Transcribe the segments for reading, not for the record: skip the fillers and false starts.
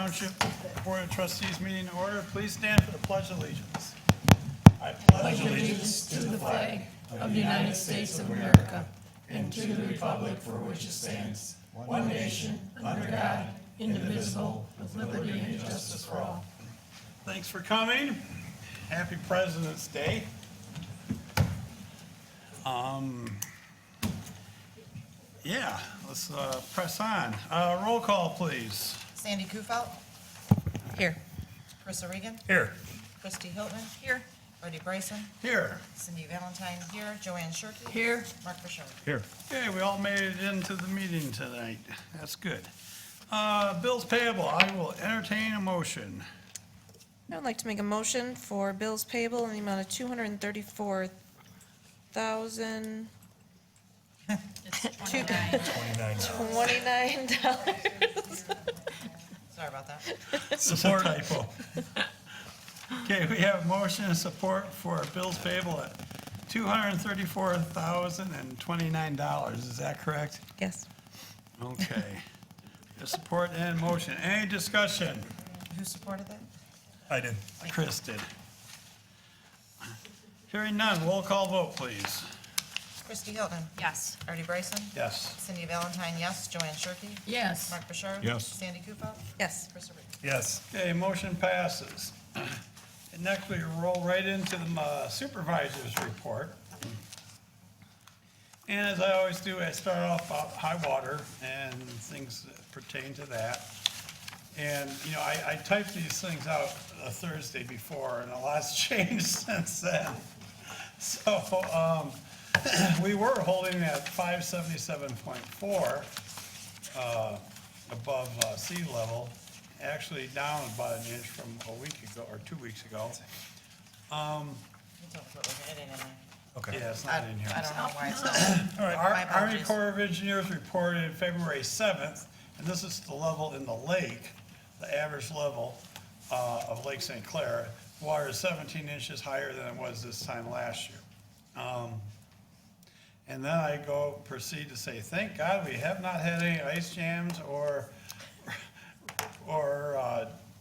Township Board of Trustees meeting to order. Please stand for the Pledge of Allegiance. I pledge allegiance to the flag of the United States of America and to the republic for which it stands, one nation, under God, indivisible, with liberty and justice for all. Thanks for coming. Happy President's Day. Yeah, let's press on. Roll call, please. Sandy Kufelt. Here. Carissa Regan. Here. Christy Hilton. Here. Artie Bryson. Here. Cindy Valentine here. Joanne Shirkey. Here. Mark Fisher. Here. Okay, we all made it into the meeting tonight. That's good. Bills payable, I will entertain a motion. I would like to make a motion for bills payable in the amount of $234,000. $29. Sorry about that. Support. Typo. Okay, we have motion and support for bills payable at $234,029. Is that correct? Yes. Okay. The support and motion. Any discussion? Who supported that? I did. Chris did. Hearing none, roll call vote, please. Christy Hilton. Yes. Artie Bryson. Yes. Cindy Valentine, yes. Joanne Shirkey. Yes. Mark Fisher. Yes. Sandy Kufelt. Yes. Carissa Regan. Yes. Okay, motion passes. And next we roll right into the supervisor's report. And as I always do, I start off about high water and things that pertain to that. And, you know, I typed these things out Thursday before, and a lot's changed since then. So, we were holding at 577.4 above sea level, actually down about an inch from a week ago, or 2 weeks ago. You told me to put it in there. Okay. Yeah, it's not in here. I don't know why it's not. All right, My Army apologies. Corps of Engineers reported February 7th, and this is the level in the lake, the average level of Lake St. Clair. Water is 17 inches higher than it was this time last year. And then I proceed to say, thank God we have not had any ice jams or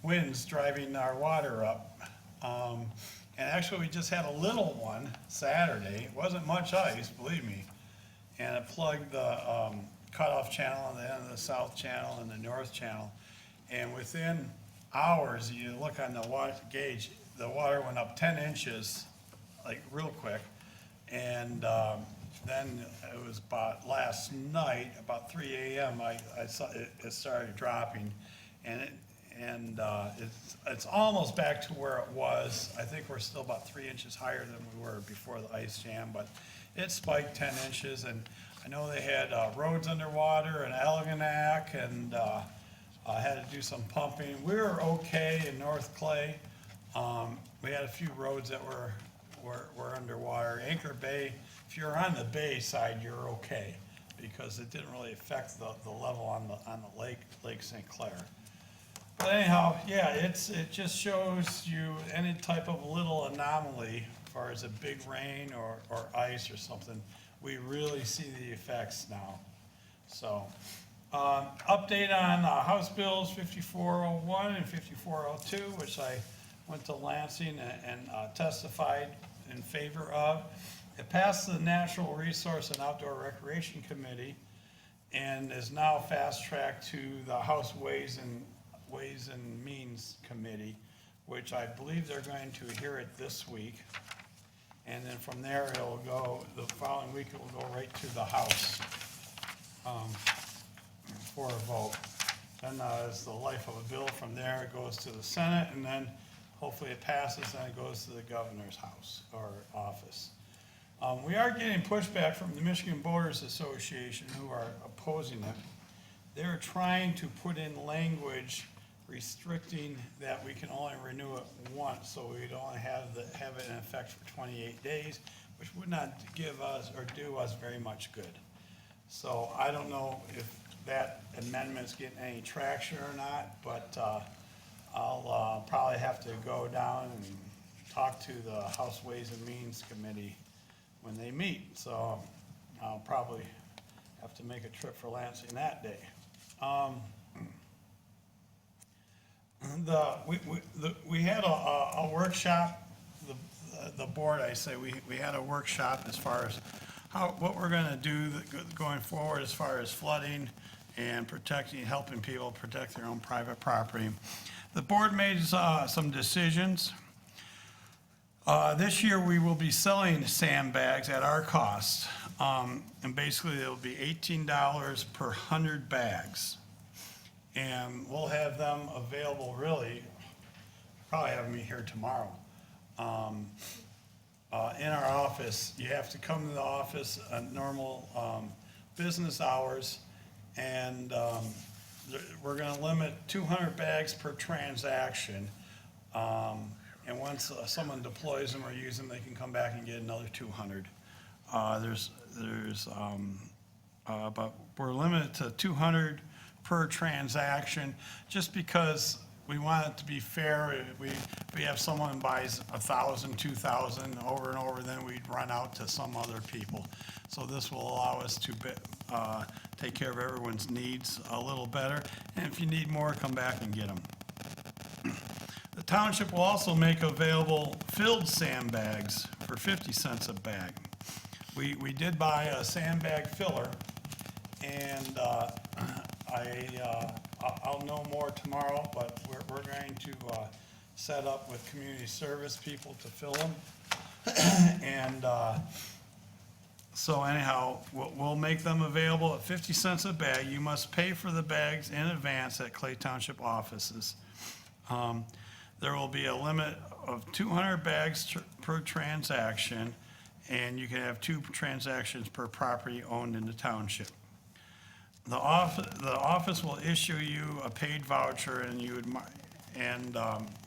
winds driving our water up. And actually, we just had a little one Saturday. It wasn't much ice, believe me. And it plugged the cutoff channel on the end of the south channel and the north channel. And within hours, you look on the water gauge, the water went up 10 inches, like real quick. And then it was about last night, about 3 a.m., I saw it started dropping. And it's almost back to where it was. I think we're still about 3 inches higher than we were before the ice jam, but it spiked 10 inches. And I know they had roads underwater in Algonac, and had to do some pumping. We were okay in North Clay. We had a few roads that were underwater. Anchor Bay, if you're on the bay side, you're okay, because it didn't really affect the level on the Lake St. Clair. But anyhow, yeah, it just shows you any type of little anomaly, as far as a big rain or ice or something, we really see the effects now. So, update on House Bills 5401 and 5402, which I went to Lansing and testified in favor of. It passed the Natural Resource and Outdoor Recreation Committee and is now fast-tracked to the House Ways and Means Committee, which I believe they're going to hear it this week. And then from there, it'll go, the following week, it will go right to the House for a vote. Then as the life of a bill, from there it goes to the Senate, and then hopefully it passes, and it goes to the governor's house or office. We are getting pushback from the Michigan Boaters Association, who are opposing it. They're trying to put in language restricting that we can only renew it once, so we'd only have it in effect for 28 days, which would not give us or do us very much good. So I don't know if that amendment's getting any traction or not, but I'll probably have to go down and talk to the House Ways and Means Committee when they meet. So I'll probably have to make a trip for Lansing that day. We had a workshop, the board, I say, we had a workshop as far as what we're gonna do going forward as far as flooding and helping people protect their own private property. The board made some decisions. This year, we will be selling sandbags at our cost. And basically, it'll be $18 per 100 bags. And we'll have them available, really, probably have them here tomorrow. In our office, you have to come to the office at normal business hours, and we're gonna limit 200 bags per transaction. And once someone deploys them or uses them, they can come back and get another 200. But we're limited to 200 per transaction, just because we want it to be fair. If we have someone buys 1,000, 2,000 over and over, then we'd run out to some other people. So this will allow us to take care of everyone's needs a little better. And if you need more, come back and get them. The township will also make available filled sandbags for 50 cents a bag. We did buy a sandbag filler, and I'll know more tomorrow, but we're going to set up with community service people to fill them. And so anyhow, we'll make them available at 50 cents a bag. You must pay for the bags in advance at Clay Township offices. There will be a limit of 200 bags per transaction, and you can have 2 transactions per property owned in the township. The office will issue you a paid voucher, and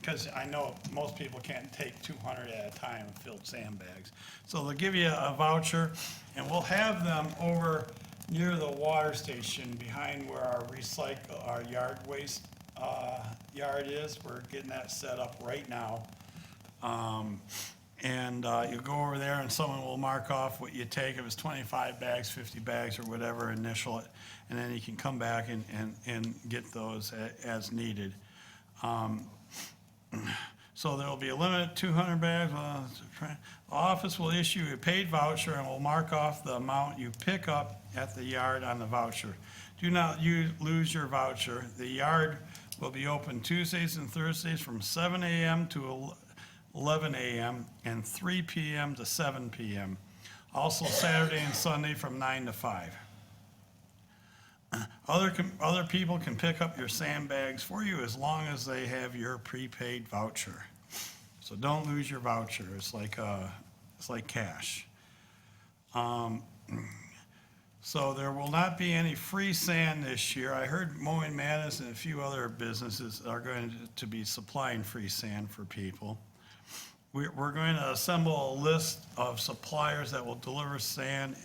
because I know most people can't take 200 at a time of filled sandbags. So they'll give you a voucher, and we'll have them over near the water station behind where our yard waste yard is. We're getting that set up right now. And you go over there and someone will mark off what you take. If it's 25 bags, 50 bags, or whatever, initial it, and then you can come back and get those as needed. So there will be a limit, 200 bags. The office will issue a paid voucher and will mark off the amount you pick up at the yard on the voucher. Do not lose your voucher. The yard will be open Tuesdays and Thursdays from 7 a.m. to 11 a.m. and 3 p.m. to 7 p.m. Also Saturday and Sunday from 9 to 5. Other people can pick up your sandbags for you as long as they have your prepaid voucher. So don't lose your voucher. It's like cash. So there will not be any free sand this year. I heard Mowing Madness and a few other businesses are going to be supplying free sand for people. We're going to assemble a list of suppliers that will deliver sand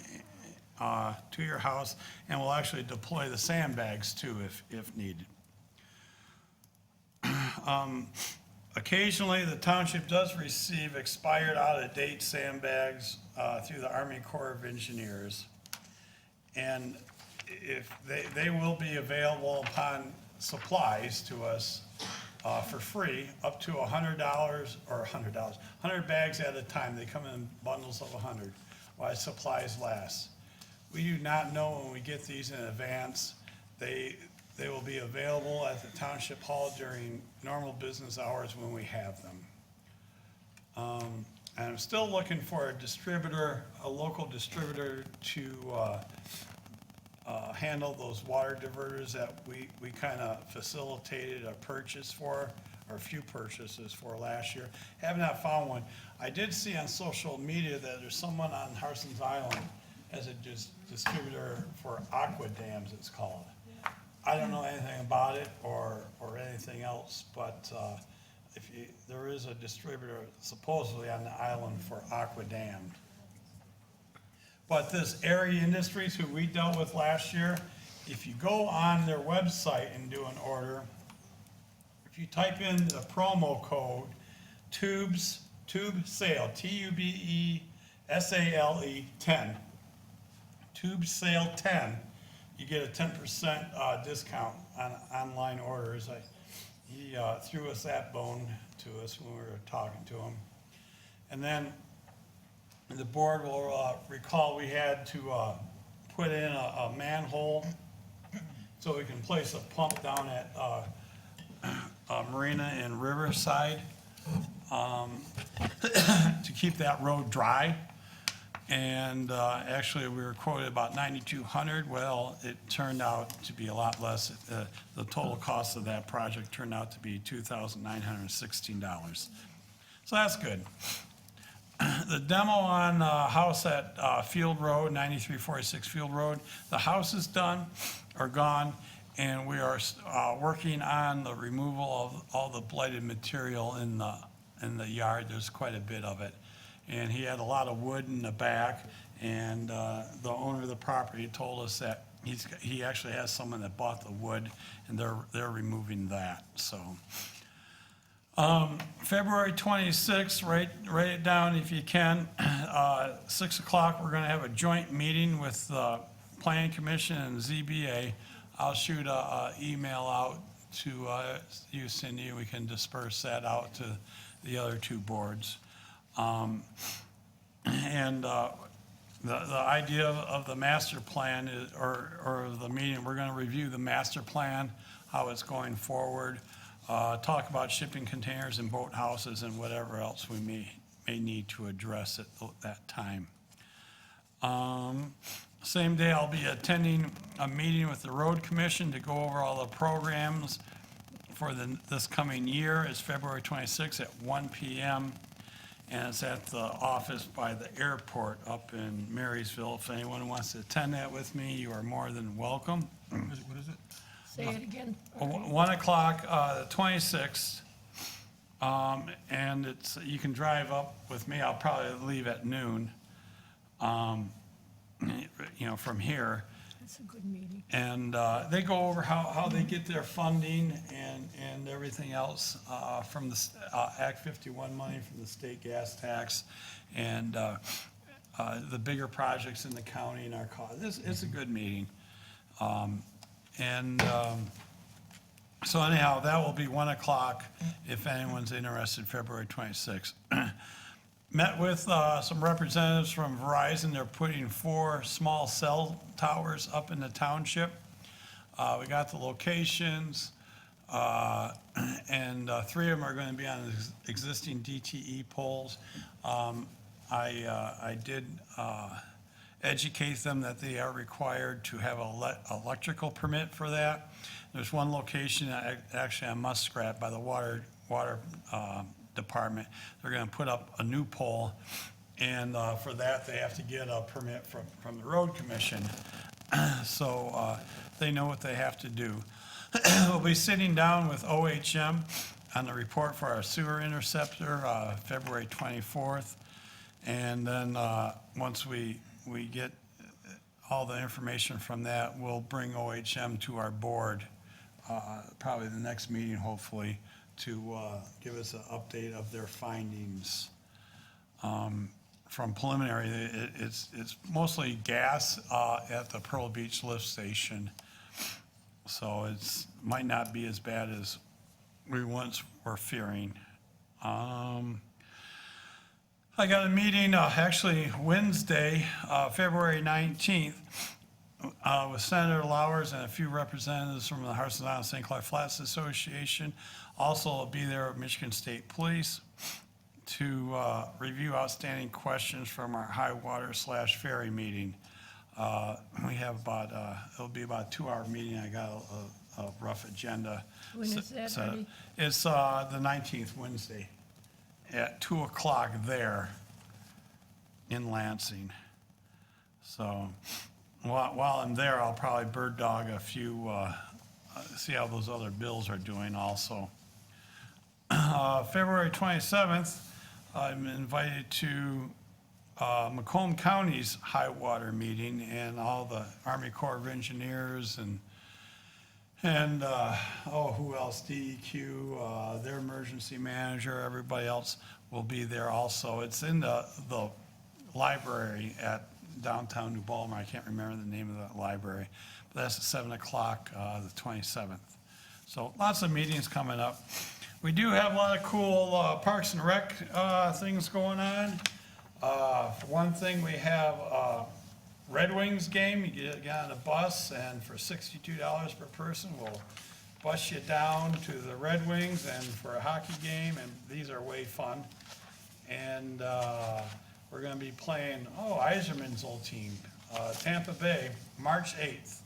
to your house, and we'll actually deploy the sandbags too if needed. Occasionally, the township does receive expired out-of-date sandbags through the Army Corps of Engineers. And if they will be available upon supplies to us for free, up to $100 or $100, 100 bags at a time. They come in bundles of 100 while supplies last. We do not know when we get these in advance. They will be available at the Township Hall during normal business hours when we have them. And I'm still looking for a local distributor to handle those water diverters that we kind of facilitated a purchase for, or a few purchases for last year. Have not found one. I did see on social media that there's someone on Harsens Island as a distributor for aqua dams, it's called. I don't know anything about it or anything else, but there is a distributor supposedly on the island for aqua dams. But this Area Industries, who we dealt with last year, if you go on their website and do an order, if you type in the promo code TUBESALE, TUBESALE 10, TUBESALE 10, you get a 10% discount on online orders. he threw us that bone to us when we were talking to him. And then the board will recall we had to put in a manhole so we can place a pump down at Marina and Riverside to keep that road dry. And actually, we were quoted about $9,200. Well, it turned out to be a lot less. The total cost of that project turned out to be $2,916. So that's good. The demo on house at Field Road, 9346 Field Road, the house is done or gone, and we are working on the removal of all the blighted material in the yard. There's quite a bit of it. And he had a lot of wood in the back, and the owner of the property told us that he actually has someone that bought the wood, and they're removing that, so. February 26th, write it down if you can. 6 o'clock, we're gonna have a joint meeting with the Planning Commission and ZBA. I'll shoot a email out to you, Cindy, and we can disperse that out to the other two boards. And the idea of the master plan is, or the meeting, we're gonna review the master plan, how it's going forward, talk about shipping containers and boat houses and whatever else we may need to address at that time. Same day, I'll be attending a meeting with the Road Commission to go over all the programs for this coming year. It's February 26th at 1 p.m. And it's at the office by the airport up in Marysville. If anyone wants to attend that with me, you are more than welcome. Say it again. 1 o'clock, the 26th. And you can drive up with me. I'll probably leave at noon, from here. That's a good meeting. And they go over how they get their funding and everything else from the Act 51 money from the state gas tax and the bigger projects in the county and our cost. It's a good meeting. So anyhow, that will be 1 o'clock if anyone's interested, February 26th. Met with some representatives from Verizon. They're putting 4 small cell towers up in the township. We got the locations, and 3 of them are going to be on existing DTE poles. I did educate them that they are required to have an electrical permit for that. There's one location actually on Muskrat by the water department. They're going to put up a new pole, and for that they have to get a permit from the Road Commission. So they know what they have to do. We'll be sitting down with OHM on the report for our sewer interceptor February 24th. And then once we get all the information from that, we'll bring OHM to our board, probably the next meeting, hopefully, to give us an update of their findings. From preliminary, it's mostly gas at the Pearl Beach lift station. So might not be as bad as we once were fearing. I got a meeting, actually Wednesday, February 19th, with Senator Lauwers and a few representatives from the Harsens Island St. Clair Flats Association. Also, I'll be there with Michigan State Police to review outstanding questions from our high water / ferry meeting. We have it'll be about a 2-hour meeting. I got a rough agenda. When is that, Eddie? It's the 19th, Wednesday, at 2 o'clock there in Lansing. So while I'm there, I'll probably bird dog a few, see how those other bills are doing also. February 27th, I'm invited to Macomb County's high water meeting, and all the Army Corps of Engineers and who else, DEQ, their emergency manager, everybody else will be there also. It's in the library at downtown New Baltimore. I can't remember the name of that library, but that's at 7 o'clock, the 27th. So lots of meetings coming up. We do have a lot of cool Parks and Rec things going on. For one thing, we have Red Wings game. You get on a bus, and for $62 per person, we'll bus you down to the Red Wings and for a hockey game, and these are way fun. And we're gonna be playing, Iserman's old team, Tampa Bay, March 8th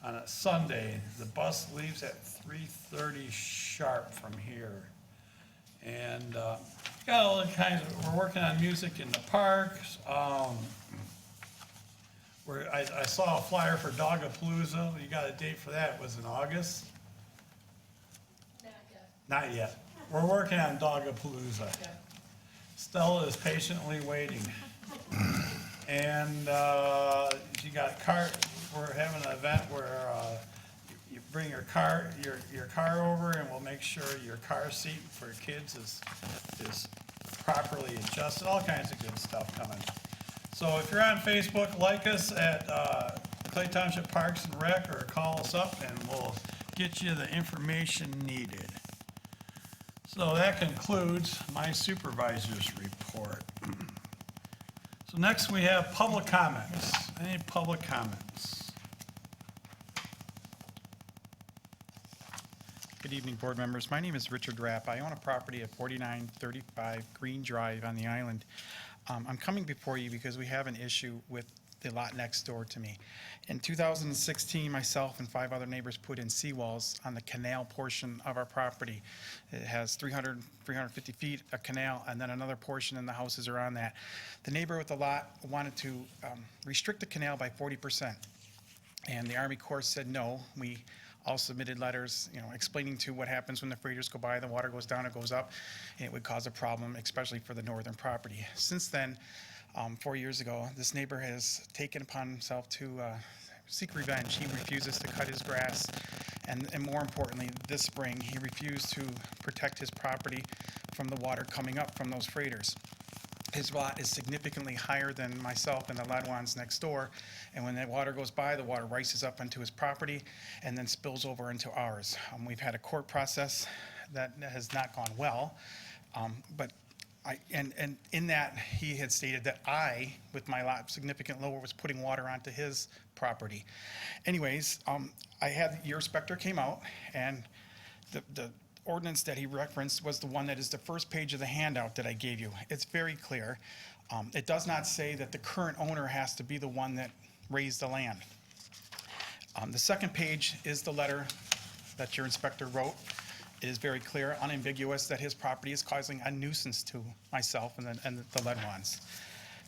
on a Sunday. The bus leaves at 3:30 sharp from here. And got all the kinds of, we're working on music in the parks. I saw a flyer for Dogapalooza. You got a date for that? It was in August? Not yet. We're working on Dogapalooza. Stella is patiently waiting. And you got we're having an event where you bring your car over, and we'll make sure your car seat for kids is properly adjusted. All kinds of good stuff coming. So if you're on Facebook, like us at Clay Township Parks and Rec, or call us up and we'll get you the information needed. So that concludes my supervisor's report. So next we have public comments. Any public comments? Good evening, board members. My name is Richard Rapp. I own a property at 4935 Green Drive on the island. I'm coming before you because we have an issue with the lot next door to me. In 2016, myself and 5 other neighbors put in seawalls on the canal portion of our property. It has 350 feet of canal, and then another portion, and the houses are on that. The neighbor with the lot wanted to restrict the canal by 40%, and the Army Corps said no. We all submitted letters, explaining to what happens when the freighters go by, the water goes down, it goes up, and it would cause a problem, especially for the northern property. Since then, 4 years ago, this neighbor has taken upon himself to seek revenge. He refuses to cut his grass, and more importantly, this spring, he refused to protect his property from the water coming up from those freighters. His lot is significantly higher than myself and the Ladwans next door, and when that water goes by, the water rises up onto his property and then spills over into ours. We've had a court process that has not gone well, but and in that, he had stated that I, with my lot significant lower, was putting water onto his property. Anyways, I had, your inspector came out, and the ordinance that he referenced was the one that is the first page of the handout that I gave you. It's very clear. It does not say that the current owner has to be the one that raised the land. The second page is the letter that your inspector wrote. It is very clear, unambiguous, that his property is causing a nuisance to myself and the Ledwans.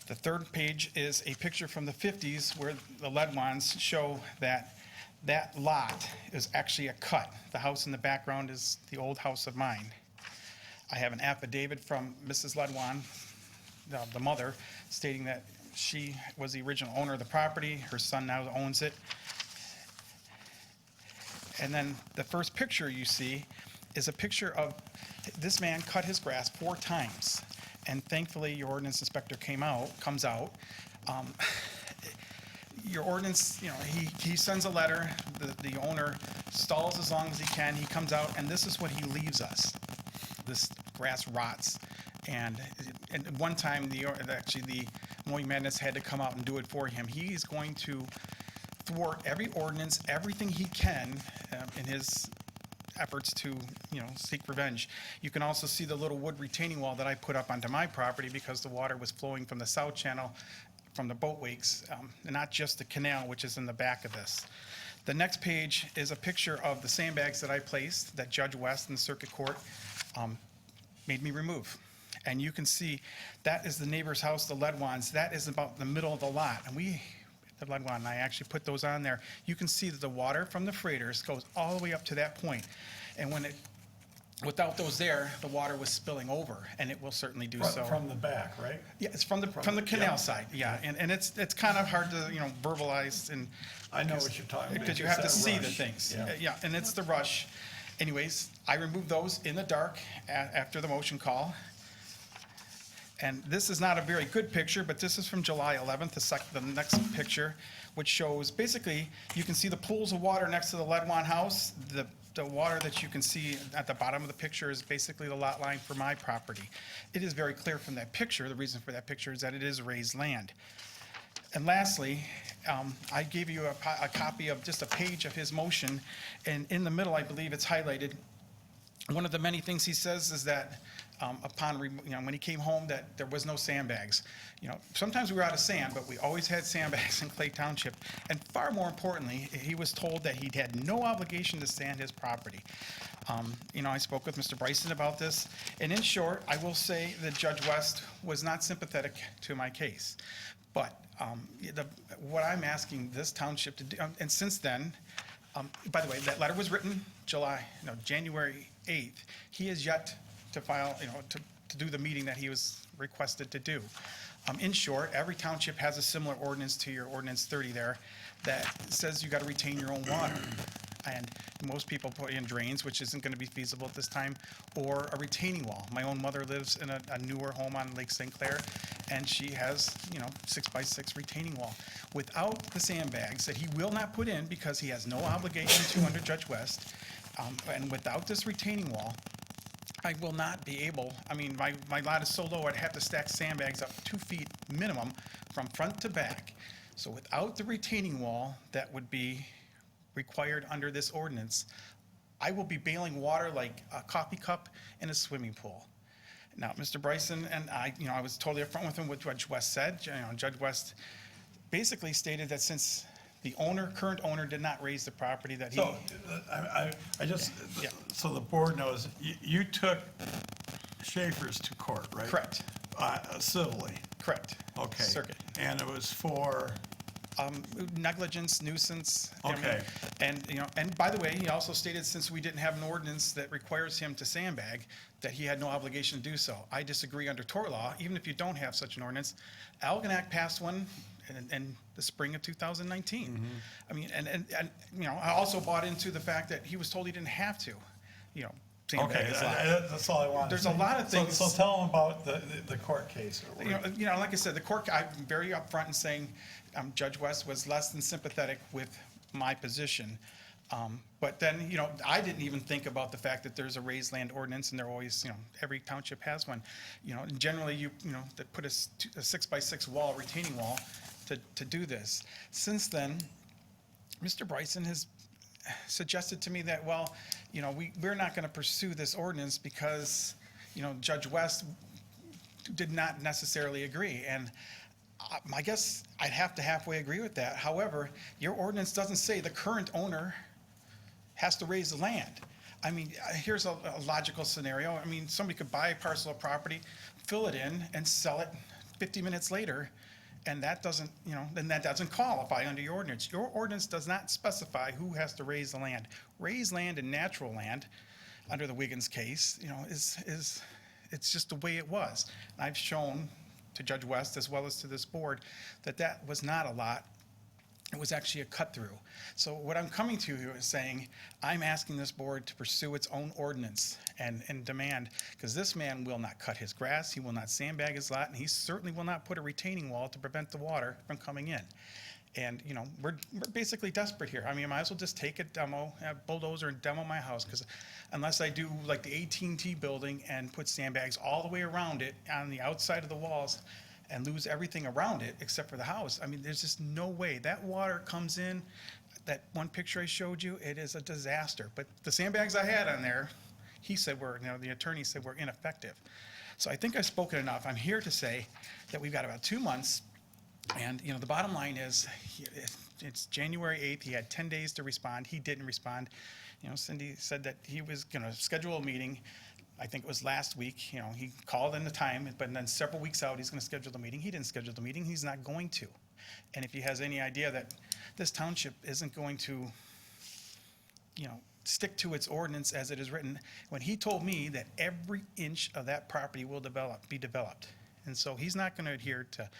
The third page is a picture from the 50s where the Ledwans show that lot is actually a cut. The house in the background is the old house of mine. I have an affidavit from Mrs. Ledwan, the mother, stating that she was the original owner of the property. Her son now owns it. And then the first picture you see is a picture of this man cut his grass 4 times. And thankfully, your ordinance inspector comes out. Your ordinance, he sends a letter, the owner stalls as long as he can, he comes out, and this is what he leaves us. This grass rots, and at one time, the Mowing Madness had to come out and do it for him. He is going to thwart every ordinance, everything he can in his efforts to, seek revenge. You can also see the little wood retaining wall that I put up onto my property because the water was flowing from the south channel from the boat wakes, and not just the canal, which is in the back of this. The next page is a picture of the sandbags that I placed that Judge West in the Circuit Court made me remove. And you can see that is the neighbor's house, the Ledwans. That is about the middle of the lot. And the Ledwan and I actually put those on there. You can see that the water from the freighters goes all the way up to that point. And without those there, the water was spilling over, and it will certainly do so. From the back, right? Yeah, it's from the canal side, yeah, and it's kind of hard to, verbalize and. I know what you're talking about. Because you It's have to that see the rush. things, Yeah. yeah, and it's the rush. Anyways, I removed those in the dark after the motion call. And this is not a very good picture, but this is from July 11th, the next picture, which shows, basically, you can see the pools of water next to the Ledwan house. The the water that you can see at the bottom of the picture is basically the lot line for my property. It is very clear from that picture, the reason for that picture is that it is raised land. And lastly, I gave you a copy of just a page of his motion, and in the middle, I believe it's highlighted. One of the many things he says is that when he came home, that there was no sandbags. Sometimes we were out of sand, but we always had sandbags in Clay Township. And far more importantly, he was told that he had no obligation to sand his property. I spoke with Mr. Bryson about this, and in short, I will say that Judge West was not sympathetic to my case. But what I'm asking this township to do, and since then, by the way, that letter was written January 8th. He has yet to file, to do the meeting that he was requested to do. In short, every township has a similar ordinance to your ordinance 30 there that says you got to retain your own water. And most people put in drains, which isn't going to be feasible at this time, or a retaining wall. My own mother lives in a newer home on Lake St. Clair, and she has, 6x6 retaining wall. Without the sandbags that he will not put in because he has no obligation to under Judge West, and without this retaining wall, I will not be able, my lot is so low, I'd have to stack sandbags up 2 feet minimum from front to back. So without the retaining wall that would be required under this ordinance, I will be bailing water like a coffee cup in a swimming pool. Now, Mr. Bryson and I was totally upfront with him what Judge West said. Judge West basically stated that since the current owner did not raise the property, that he. So, I just, Yeah. so the board knows, you took Schaefer's to court, right? Correct, Civilly, correct. okay. Circuit. And it was for, Negligence, nuisance. Okay. And by the way, he also stated since we didn't have an ordinance that requires him to sandbag, that he had no obligation to do so. I disagree under tort law, even if you don't have such an ordinance. Algonac passed one in the spring of 2019. I also bought into the fact that he was told he didn't have to, sandbag okay, his lot. that's all I wanted. There's a lot of things. So tell them about the court case. Or whatever. Like I said, the court, I'm very upfront in saying Judge West was less than sympathetic with my position. But then, I didn't even think about the fact that there's a raised land ordinance, and there always, every township has one. Generally, they put a 6x6 wall, retaining wall, to do this. Since then, Mr. Bryson has suggested to me that, we're not going to pursue this ordinance because, Judge West did not necessarily agree. And I guess I'd have to halfway agree with that. However, your ordinance doesn't say the current owner has to raise the land. Here's a logical scenario. Somebody could buy a parcel of property, fill it in, and sell it 50 minutes later, and that doesn't, then that doesn't qualify under your ordinance. Your ordinance does not specify who has to raise the land. Raised land and natural land, under the Wiggins case, it's just the way it was. I've shown to Judge West as well as to this board that was not a lot. It was actually a cut through. So what I'm coming to you is saying, I'm asking this board to pursue its own ordinance and demand, because this man will not cut his grass, he will not sandbag his lot, and he certainly will not put a retaining wall to prevent the water from coming in. And, we're basically desperate here. I might as well just take a bulldozer and demo my house, because unless I do like the AT&T building and put sandbags all the way around it on the outside of the walls and lose everything around it except for the house, there's just no way. That water comes in, that one picture I showed you, it is a disaster. But the sandbags I had on there, he said the attorney said were ineffective. So I think I've spoken enough. I'm here to say that we've got about 2 months. And, the bottom line is, it's January 8th, he had 10 days to respond, he didn't respond. Cindy said that he was gonna schedule a meeting, I think it was last week, he called in the time, but then several weeks out, he's gonna schedule the meeting. He didn't schedule the meeting, he's not going to. And if he has any idea that this township isn't going to, stick to its ordinance as it is written, when he told me that every inch of that property will be developed. And so he's not going to adhere to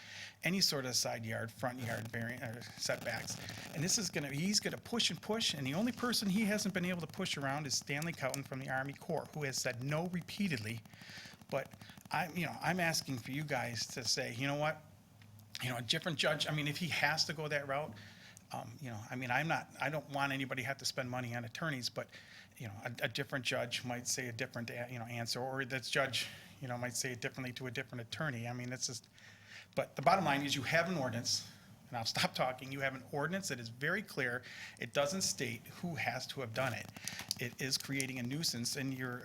any sort of side yard, front yard variant or setbacks. And he's going to push and push. And the only person he hasn't been able to push around is Stanley Cowton from the Army Corps, who has said no repeatedly. But I'm asking for you guys to say, you know what? A different judge. If he has to go that route, I don't want anybody to have to spend money on attorneys. But a different judge might say a different, answer, or this judge, might say it differently to a different attorney. I mean, that's just, but the bottom line is you have an ordinance, and I'll stop talking. You have an ordinance that is very clear. It doesn't state who has to have done it. It is creating a nuisance, and your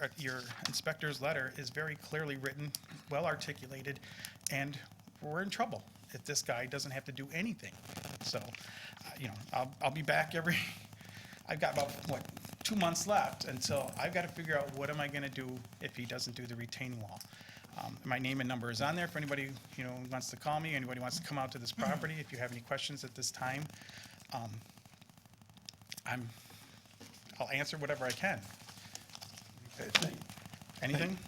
inspector's letter is very clearly written, well articulated, and we're in trouble if this guy doesn't have to do anything. So, I'll be back I've got about, 2 months left until I've got to figure out what am I going to do if he doesn't do the retaining wall. My name and number is on there for anybody, wants to call me, anybody wants to come out to this property. If you have any questions at this time, I'll answer whatever I can. Okay, Anything?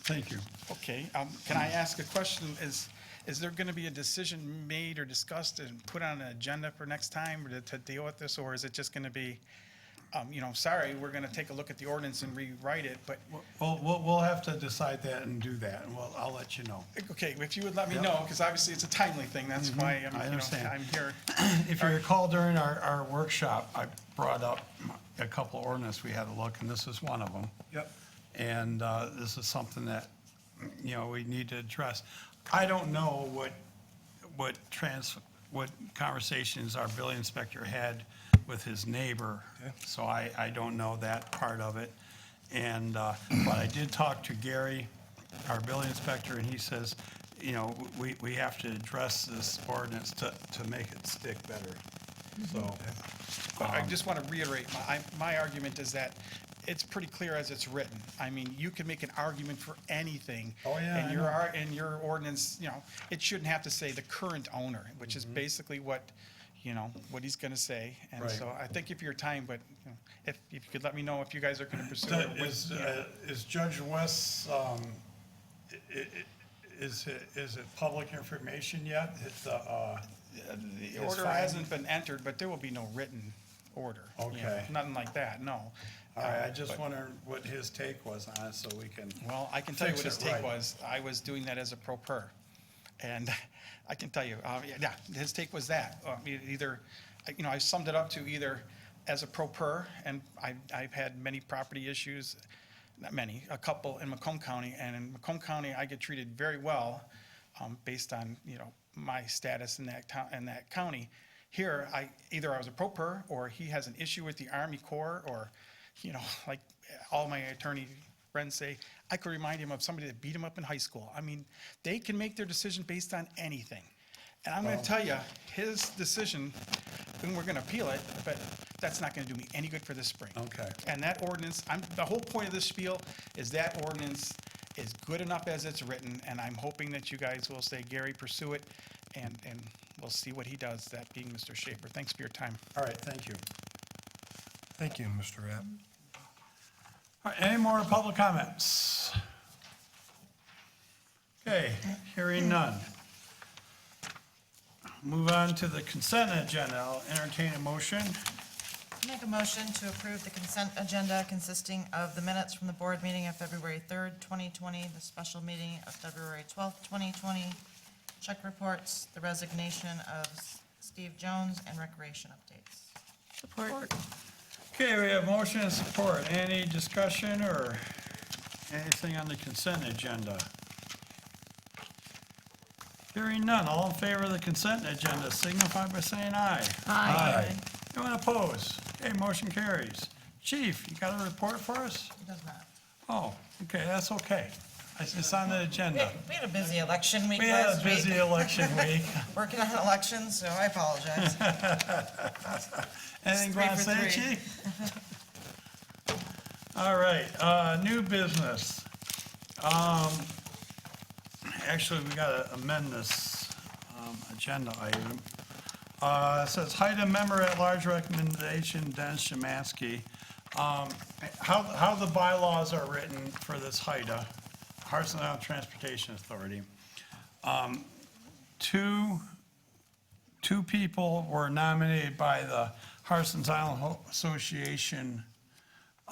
thank you. Okay, can I ask a question? Is there going to be a decision made or discussed and put on an agenda for next time to deal with this? Or is it just going to be, sorry, we're going to take a look at the ordinance and rewrite it, but, We'll have to decide that and do that, and I'll let you know. okay, if you would let me know, because obviously it's a timely thing, that's why I understand. I'm here. If you recall, during our workshop, I brought up a couple ordinance we had to look, and this is one of them. Yep. And this is something that, we need to address. I don't know what conversations our building inspector had with his neighbor, so I don't know that part of it. And, but I did talk to Gary, our building inspector, and he says, we have to address this ordinance to make it stick better, so. But I just want to reiterate, my argument is that it's pretty clear as it's written. I mean, you can make an argument for anything. Oh, yeah, And I know. your ordinance, it shouldn't have to say the current owner, which is basically what he's going to say. And Right. so I thank you for your time, but if you could let me know if you guys are going to pursue it. Is Judge West, is it public information yet? The order hasn't been entered, but there will be no written order. Okay. Nothing like that, no. All right, I just But- wondered what his take was on it, so we can. Well, I can tell you what Fix his it take right. was. I was doing that as a pro per. And I can tell you, his take was that. Either, I summed it up to either as a pro per, and I've had many property issues, not many, a couple in Macomb County. And in Macomb County, I get treated very well based on, my status in that town, in that county. Here, either I was a pro per, or he has an issue with the Army Corps, or, like all my attorney friends say, I could remind him of somebody that beat him up in high school. I mean, they can make their decision based on anything. And I'm gonna tell you, his decision, and we're gonna appeal it, but that's not gonna do me any good for this spring. Okay. And that ordinance, the whole point of this spiel is that ordinance is good enough as it's written, and I'm hoping that you guys will say, Gary, pursue it, and we'll see what he does, that being Mr. Schaefer. Thanks for your time. All right, thank you. Thank you, Mr. Rapp. All right, any more public comments? Okay, hearing none. Move on to the consent agenda. I'll entertain a motion. Make a motion to approve the consent agenda consisting of the minutes from the board meeting of February 3rd, 2020, the special meeting of February 12th, 2020, check reports, the resignation of Steve Jones, and recreation updates. Support. Okay, we have motion and support. Any discussion or anything on the consent agenda? Hearing none. All in favor of the consent agenda signify by saying aye. Aye. Anyone opposed? Okay, motion carries. Chief, you got a report for us? It does not. Oh, okay, that's okay. It's on the agenda. We had a busy election week We had a last week. busy election week. Working on elections, so I apologize. Anything you Three want to for say, three. Chief? All right, new business. Actually, we got to amend this agenda item. It says HIDA member at large recommendation, Dennis Shemansky. How the bylaws are written for this HIDA, Harsens Island Transportation Authority. Two people were nominated by the Harsens Island Association,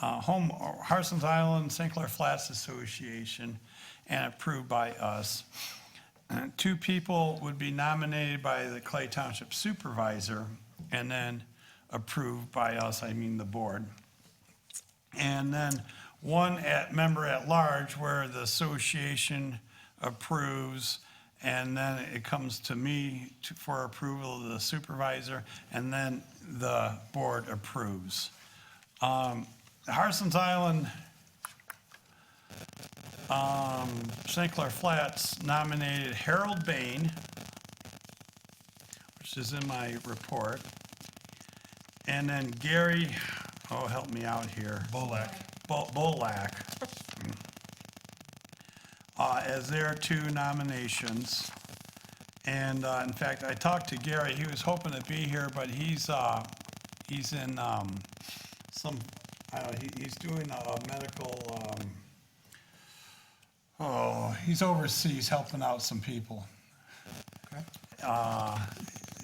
Harsens Island St. Clair Flats Association, and approved by us. Two people would be nominated by the Clay Township Supervisor and then approved by us, I mean the board. And then one member at large where the association approves, and then it comes to me for approval of the supervisor, and then the board approves. The Harsens Island, St. Clair Flats nominated Harold Bain, which is in my report, and then Gary, oh, help me out here. Bolak. As their two nominations. And, in fact, I talked to Gary, he was hoping to be here, but he's in, some, I don't know, he's doing a medical, he's overseas helping out some people.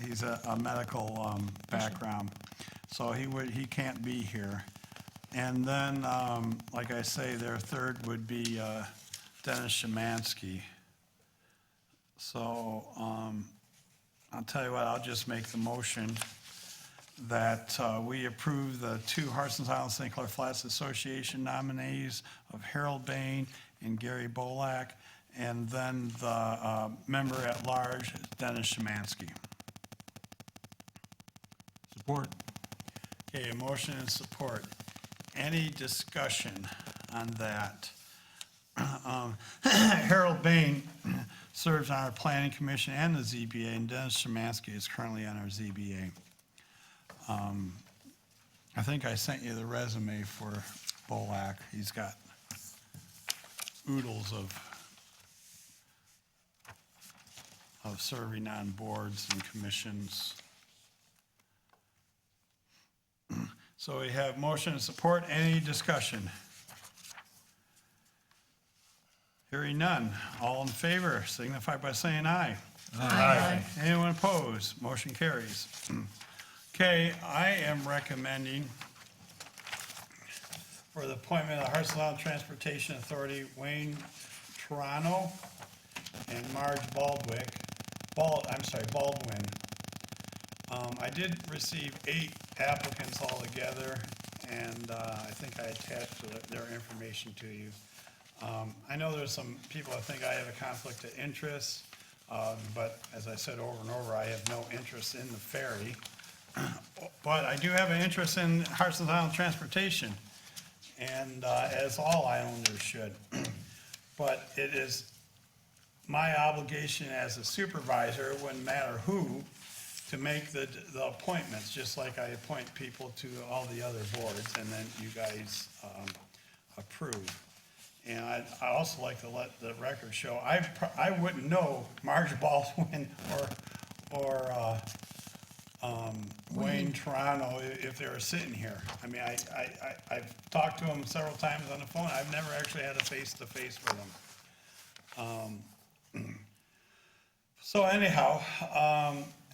He's a medical, background, so he can't be here. And then, like I say, their third would be, Dennis Szymanski. So, I'll tell you what, I'll just make the motion that we approve the two Harsens Island St. Clair Flats Association nominees of Harold Bain and Gary Bolak, and then the member at large, Dennis Szymanski. Support. Okay, a motion and support. Any discussion on that? Harold Bain serves on our planning commission and the ZBA, and Dennis Szymanski is currently on our ZBA. I think I sent you the resume for Bolak. He's got oodles of serving on boards and commissions. So we have motion and support. Any discussion? Hearing none. All in favor signify by saying aye. Aye. Anyone opposed? Motion carries. Okay, I am recommending for the appointment of the Harsens Island Transportation Authority, Wayne Toronto and Marge Baldwin. I did receive 8 applicants altogether, and I think I attached their information to you. I know there's some people that think I have a conflict of interest, but as I said over and over, I have no interest in the ferry. But I do have an interest in Harsens Island Transportation, and as all islanders should. But it is my obligation as a supervisor, it wouldn't matter who, to make the appointments, just like I appoint people to all the other boards, and then you guys approve. And I'd also like to let the record show, I wouldn't know Marge Baldwin or Wayne Toronto if they were sitting here. I mean, I've talked to them several times on the phone. I've never actually had a face-to-face with them. So anyhow,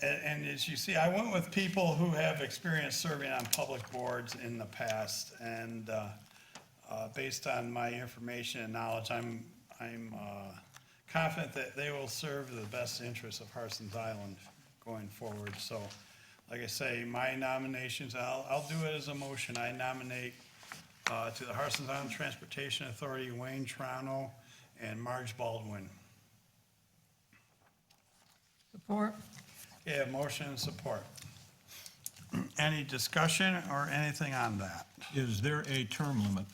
and as you see, I went with people who have experience serving on public boards in the past, and based on my information and knowledge, I'm confident that they will serve the best interests of Harsens Island going forward. So, like I say, my nominations, I'll do it as a motion. I nominate to the Harsens Island Transportation Authority, Wayne Toronto and Marge Baldwin. Support. Okay, a motion and support. Any discussion or anything on that? Is there a term limit?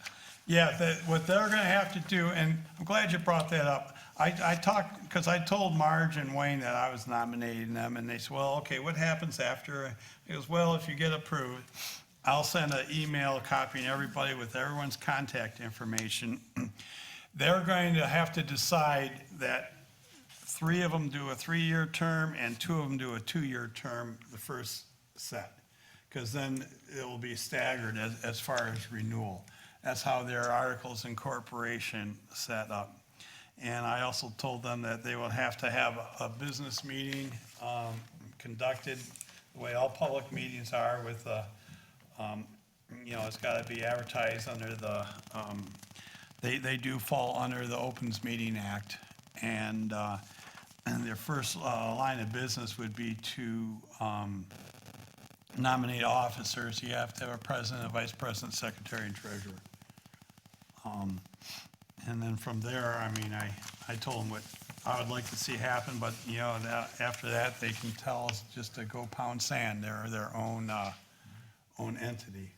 Yeah, what they're gonna have to do, and I'm glad you brought that up. I talked, because I told Marge and Wayne that I was nominating them, and they said, well, okay, what happens after? He goes, well, if you get approved, I'll send an email copying everybody with everyone's contact information. They're going to have to decide that 3 of them do a 3-year term and 2 of them do a 2-year term, the first set, because then it will be staggered as far as renewal. That's how their articles of incorporation set up. And I also told them that they will have to have a business meeting conducted the way all public meetings are with, it's got to be advertised under the, they do fall under the Opens Meeting Act. And their first line of business would be to nominate officers. You have to have a president, a vice president, secretary, and treasurer. And then from there, I mean, I told them what I would like to see happen, but, you know, after that, they can tell us just to go pound sand. They're their own entity.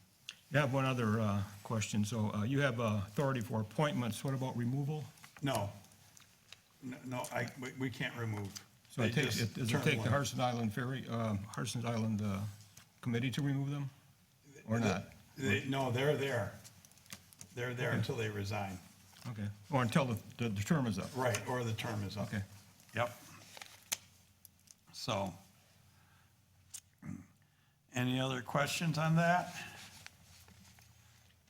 I have one other question. So you have authority for appointments. What about removal? No. No, we can't remove. So They it takes, just does term it take the limit. Harsens Island Ferry, Harsens Island Committee to remove them? Or not? No, they're there. They're there until they resign. Okay. Or until the term is up? Right, or the term is up. Okay. Yep. So, any other questions on that?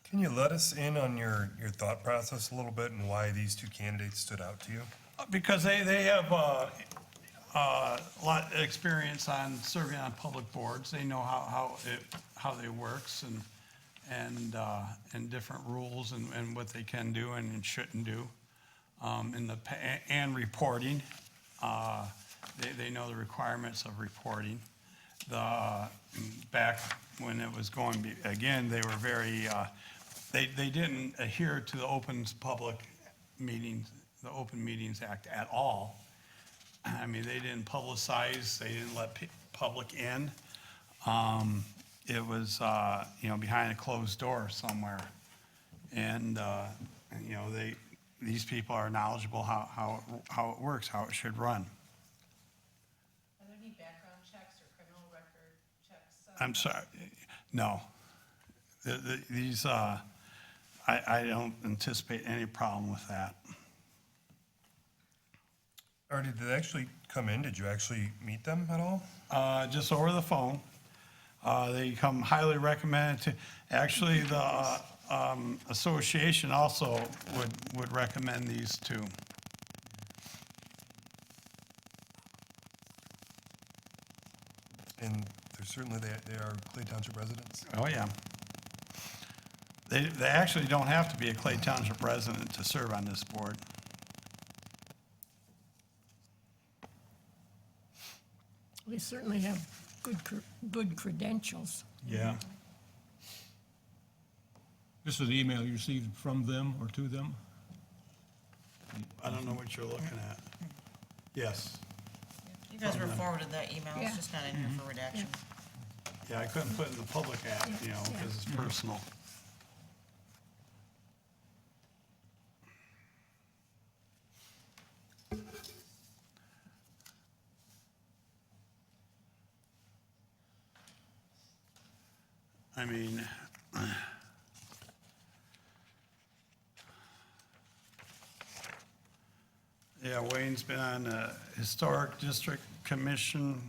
Can you let us in on your thought process a little bit and why these two candidates stood out to you? Because they have a lot of experience on serving on public boards. They know how they works and different rules and what they can do and shouldn't do. And reporting. They know the requirements of reporting. Back when it was going, again, they were very, they didn't adhere to the Open Meetings Act at all. I mean, they didn't publicize, they didn't let public in. It was, you know, behind a closed door somewhere. And, you know, these people are knowledgeable how it works, how it should run. Are there any background checks or criminal record checks? I'm sorry, no. These, I don't anticipate any problem with that. Artie, did they actually come in? Did you actually meet them at all? Just over the phone. They come highly recommended to, actually, the association also would recommend these two. And they're certainly, they are Clay Township residents. Oh, yeah. They actually don't have to be a Clay Township resident to serve on this board. They certainly have good credentials. Yeah. This is the email you received from them or to them? I don't know what you're looking at. Yes. You guys were forwarded that email, it's Yeah. just not in here for redaction. Yeah, I couldn't put it in the public app, you know, because it's personal. I mean, yeah, Wayne's been on the Historic District Commission,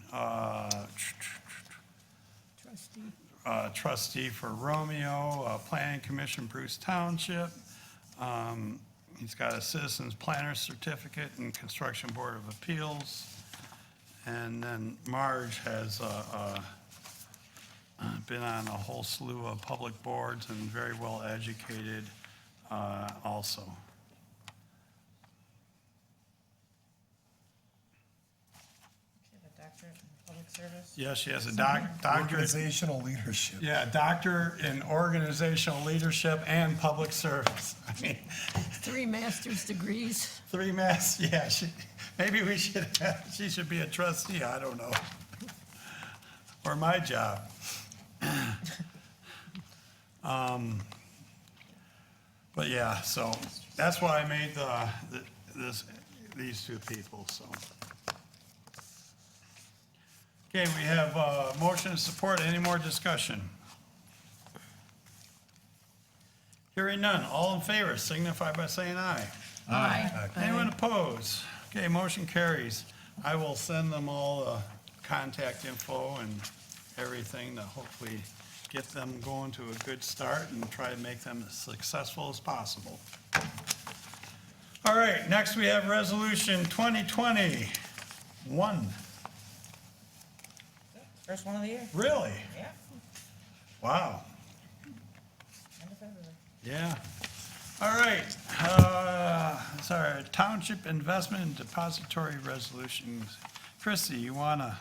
Trustee. trustee for Romeo, Planning Commission, Bruce Township. He's got a Citizens Planner Certificate and Construction Board of Appeals. And then Marge has been on a whole slew of public boards and very well educated also. You have a doctorate in public service? Yeah, she has a doctorate. Organizational leadership. Yeah, doctor in organizational leadership and public service. I mean, 3 master's degrees. 3 yeah, maybe she should be a trustee, I don't know. Or my job. But yeah, so that's why I made these two people, so. Okay, we have motion and support. Any more discussion? Hearing none. All in favor signify by saying aye. Aye. Anyone opposed? Okay, motion carries. I will send them all the contact info and everything to hopefully get them going to a good start and try to make them as successful as possible. All right, next we have Resolution 2020-1. First one of the year? Really? Yeah. Wow. End of February. Yeah. All right. Sorry, Township Investment and Depository Resolutions. Chrissy, you want to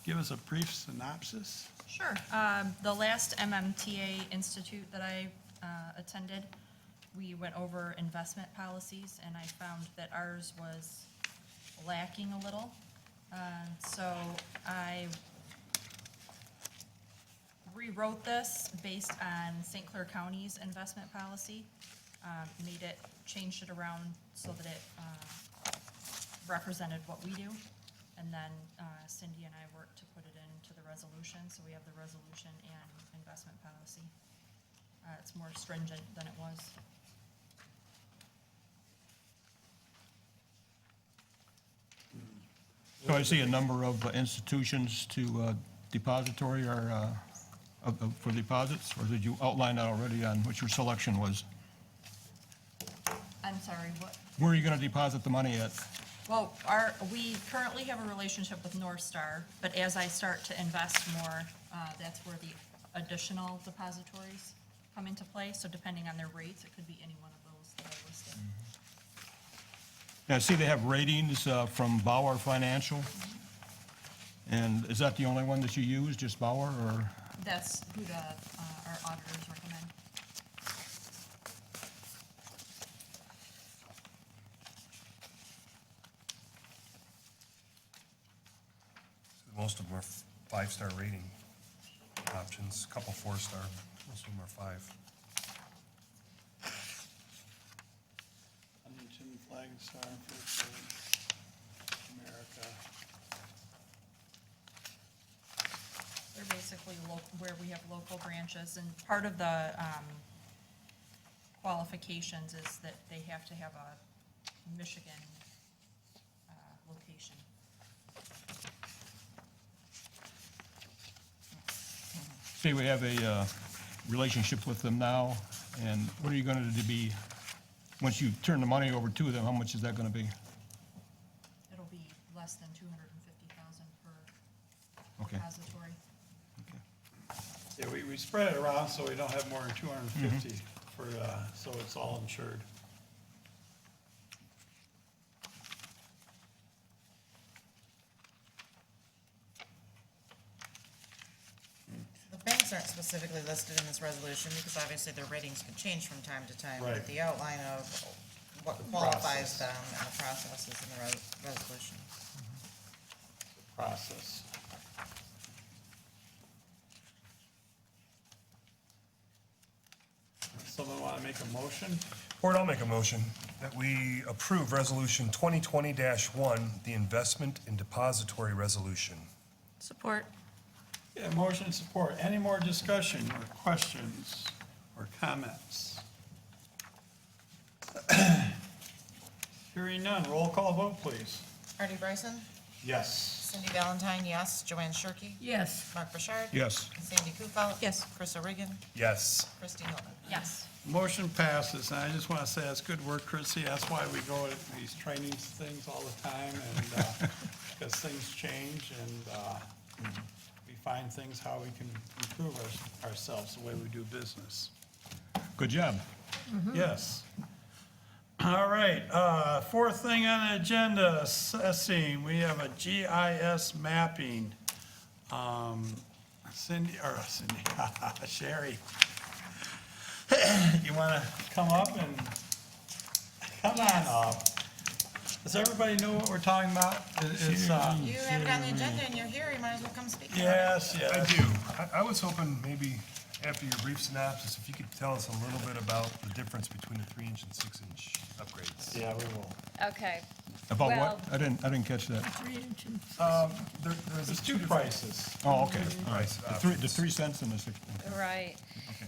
give us a brief synopsis? Sure. The last MMTA Institute that I attended, we went over investment policies, and I found that ours was lacking a little. So I rewrote this based on St. Clair County's investment policy, changed it around so that it represented what we do. And then Cindy and I worked to put it into the resolution, so we have the resolution and investment policy. It's more stringent than it was. So I see a number of institutions to depository or for deposits, or did you outline that already on what your selection was? I'm sorry, what? Where are you going to deposit the money at? Well, we currently have a relationship with North Star, but as I start to invest more, that's where the additional depositories come into play. So depending on their rates, it could be any one of those that I listed. Now, I see they have ratings from Bauer Financial. And is that the only one that you use, just Bauer, or? That's who our auditors recommend. Most of them are five-star rating options, a couple four-star, most of them are five. Huntington Flag Star for America. They're basically where we have local branches, and part of the qualifications is that they have to have a Michigan location. See, we have a relationship with them now, and what are you going to be, once you turn the money over to them, how much is that going to be? It'll be less than 250,000 per Okay. depository. Yeah, we spread it around so we don't have more than 250 for, so it's all insured. The banks aren't specifically listed in this resolution because obviously their ratings can change from time to time. Right. But the outline of what qualifies them and the process is in the resolution. Process. Someone want to make a motion? Board, I'll make a motion that we approve Resolution 2020-1, the Investment in Depository Resolution. Support. Yeah, motion and support. Any more discussion or questions or comments? Hearing none, roll call vote, please. Artie Bryson? Yes. Cindy Valentine, yes. Joanne Shirkey? Yes. Mark Bouchard? Yes. Sandy Kufal? Yes. Chris O'Regan? Yes. Christie Hilton? Yes. Motion passes, and I just want to say that's good work, Chrissy. That's why we go to these training things all the time, and, because things change, and we find things how we can improve ourselves, the way we do business. Good job. Yes. All right, fourth thing on the agenda, assessing, we have a GIS mapping. Cindy, Sherry, you want to come up and, come on Yes. up. Does everybody know what we're talking about? It's, You have it on the agenda and you're here, you might as well come speak. yes, I yes. do. I was hoping maybe after your brief synopsis, if you could tell us a little bit about the difference between the 3-inch and 6-inch upgrades. Yeah, we will. Okay, About Well- what? I didn't catch that. 3 inches. There's two prices. Oh, okay, all right. Price The 3 cents and the 6. right.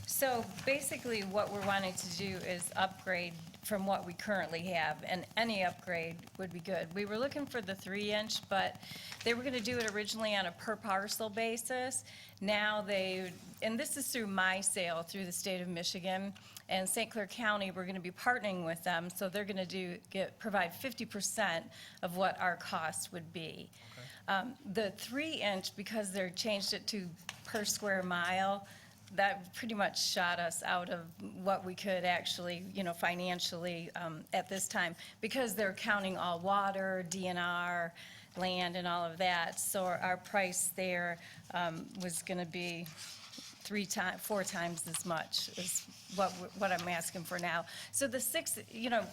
So basically, what we're wanting to do is upgrade from what we currently have, and any upgrade would be good. We were looking for the 3-inch, but they were gonna do it originally on a per parcel basis. Now and this is through my sale through the state of Michigan, and St. Clair County, we're gonna be partnering with them, so they're gonna provide 50% of what our cost would be. The 3-inch, because they're changed it to per square mile, that pretty much shot us out of what we could actually, financially, at this time, because they're counting all water, DNR, land and all of that. So our price there, was gonna be, 4 times as much is what I'm asking for now. So the 6,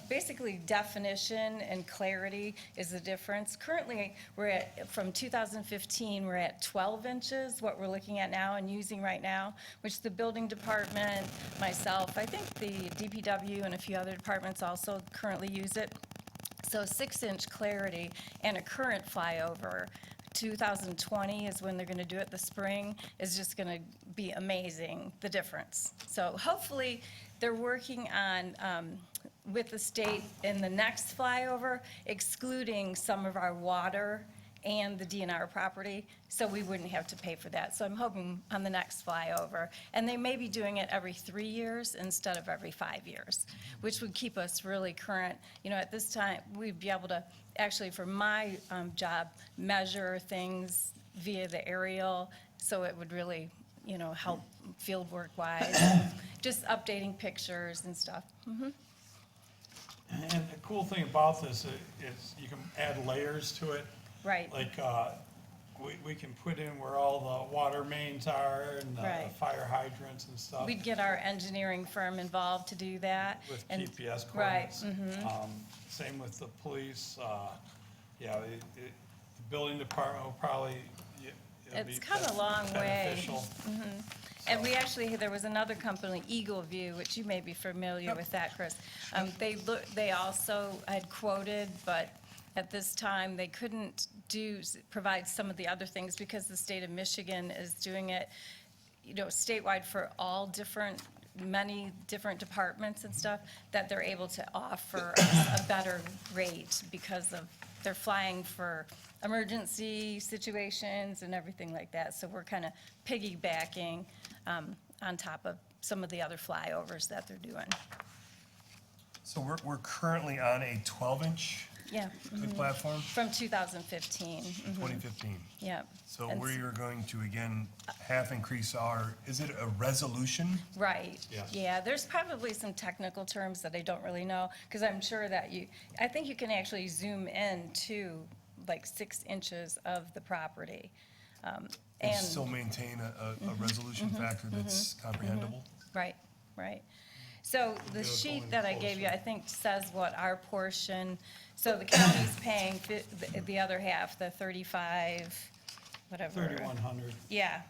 basically definition and clarity is the difference. Currently, from 2015, we're at 12 inches, what we're looking at now and using right now, which the building department, myself, I think the DPW and a few other departments also currently use it. So 6-inch clarity and a current flyover, 2020 is when they're gonna do it, the spring, is just gonna be amazing, the difference. So hopefully, they're working on, with the state in the next flyover, excluding some of our water and the DNR property, so we wouldn't have to pay for that. So I'm hoping on the next flyover. And they may be doing it every 3 years instead of every 5 years, which would keep us really current. At this time, we'd be able to, actually, for my job, measure things via the aerial, so it would really, help field work-wise, just updating pictures and stuff. And the cool thing about this is you can add layers to it. Right. Like, we can put in where all the water mains are and the Right. fire hydrants and stuff We'd get our engineering firm involved to do that. with and- GPS Right, coordinates. Same with the police, the building department will probably, it'll be It's come a long way. beneficial. And we actually, there was another company, Eagle View, which you may be familiar with that, Chris. They also had quoted, but at this time, they couldn't provide some of the other things because the state of Michigan is doing it, statewide for many different departments and stuff, that they're able to offer a better rate because of, they're flying for emergency situations and everything like that. So we're kind of piggybacking on top of some of the other flyovers that they're doing. So we're currently on a 12-inch Yeah, platform, from 2015, 2015. yeah. So And we are going to, again, half increase is it a resolution? Right. Yes. Yeah, there's probably some technical terms that I don't really know, because I'm sure that I think you can actually zoom in to like 6 inches of the property. And And, still maintain a resolution factor that's comprehensible? right, right. So the sheet that I gave you, I think, says what our portion, so the county's paying the other half, the 35, whatever. 3,100. Yeah,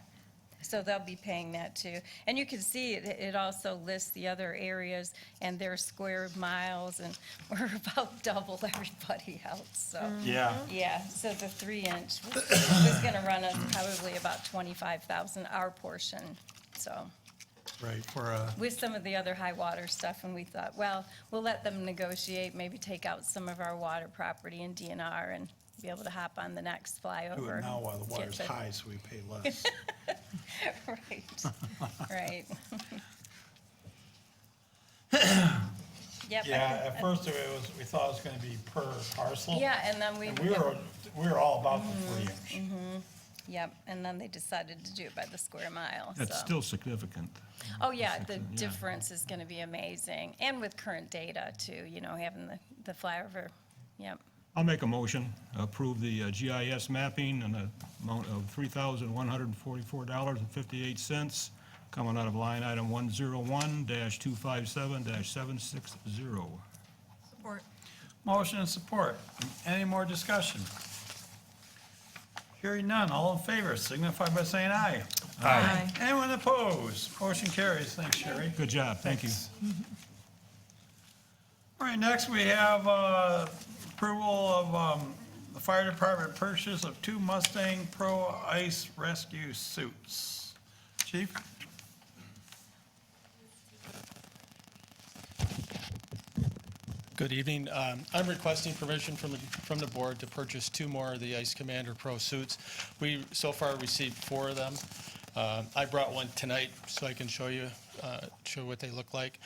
so they'll be paying that too. And you can see it also lists the other areas and their square miles, and we're about double everybody else, so. Yeah. Yeah, so the 3-inch was gonna run us probably about 25,000, our portion, so. Right, for a, With some of the other high water stuff, and we thought, well, we'll let them negotiate, maybe take out some of our water property in DNR and be able to hop on the next flyover. do it now while the Get water's the- high, so we pay less. Right, right. Yep. Yeah, at first we thought it was gonna be per parcel. Yeah, and then we. And we were all about the 3-inch. Yep, and then they decided to do it by the square mile, That's so. still significant. Oh, yeah, the Yeah. difference is gonna be amazing, and with current data too, having the flyover, yep. I'll make a motion, approve the GIS mapping in the amount of $3,144.58, coming out of line item 101-257-760. Support. Motion and support. Any more discussion? Hearing none, all in favor signify by saying aye. Aye. Anyone opposed? Motion carries. Thanks, Sherry. Good job, thank you. All right, next we have approval of the fire department purchase of 2 Mustang Pro Ice Rescue suits. Chief? Good evening. I'm requesting permission from the board to purchase 2 more of the Ice Commander Pro suits. We so far received 4 of them. I brought one tonight so I can show you, show what they look like.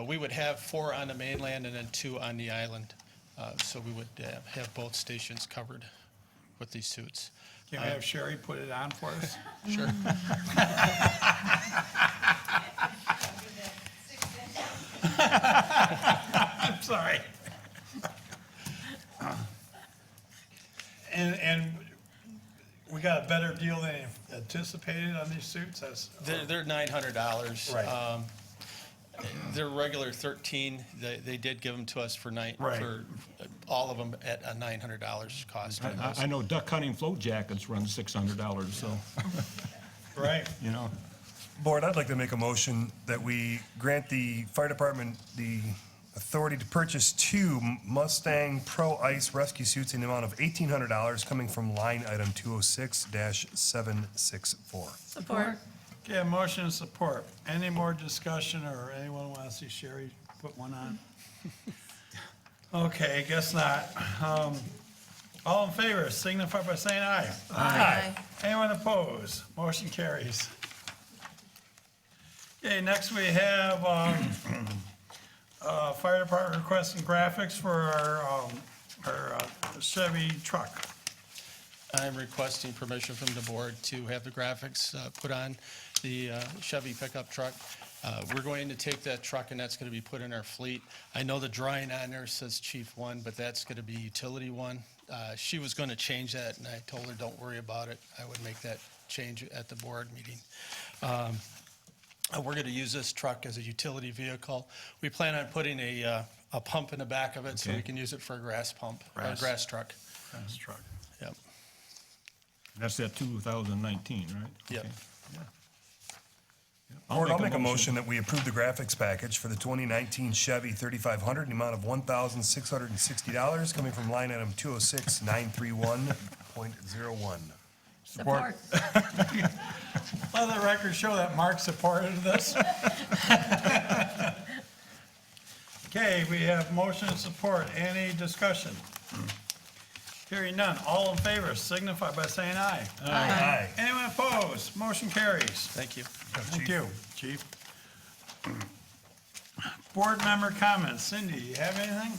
We would have 4 on the mainland and then 2 on the island. So we would have both stations covered with these suits. Can we have Sherry put it on for us? Sure. I'm sorry. And we got got a better deal than anticipated on these suits? They're $900. Right. They're regular 13. They did give them to us for Right. for all of them at a $900 cost. I know duck hunting float jackets run $600, so, Right. you know. Board, I'd like to make a motion that we grant the fire department the authority to purchase 2 Mustang Pro Ice rescue suits in the amount of $1,800 coming from line item 206-764. Support. Okay, motion and support. Any more discussion, or anyone want to see Sherry put one on? Okay, guess not. All in favor, signify by saying aye. Aye. Anyone opposed? Motion carries. Okay, next we have, fire department requesting graphics for our Chevy truck. I'm requesting permission from the board to have the graphics put on the Chevy pickup truck. We're going to take that truck, and that's going to be put in our fleet. I know the drawing on there says Chief 1, but that's going to be Utility 1. She was going to change that, and I told her, don't worry about it. I would make that change at the board meeting. We're going to use this truck as a utility vehicle. We plan on putting a pump in the back of it so we can use it for a grass pump, or a grass truck. Grass truck. Yep. That's that 2019, right? Yep. Okay. Board, I'll make a motion that we approve the graphics package for the 2019 Chevy 3500 in the amount of $1,660 coming from line item 206-931.01. Support. Let the record show that Mark supported this. Okay, we have motion and support. Any discussion? Hearing none. All in favor signify by saying aye. Aye. Anyone opposed? Motion carries. Thank you. Thank you, Chief. Board member comments. Cindy, you have anything?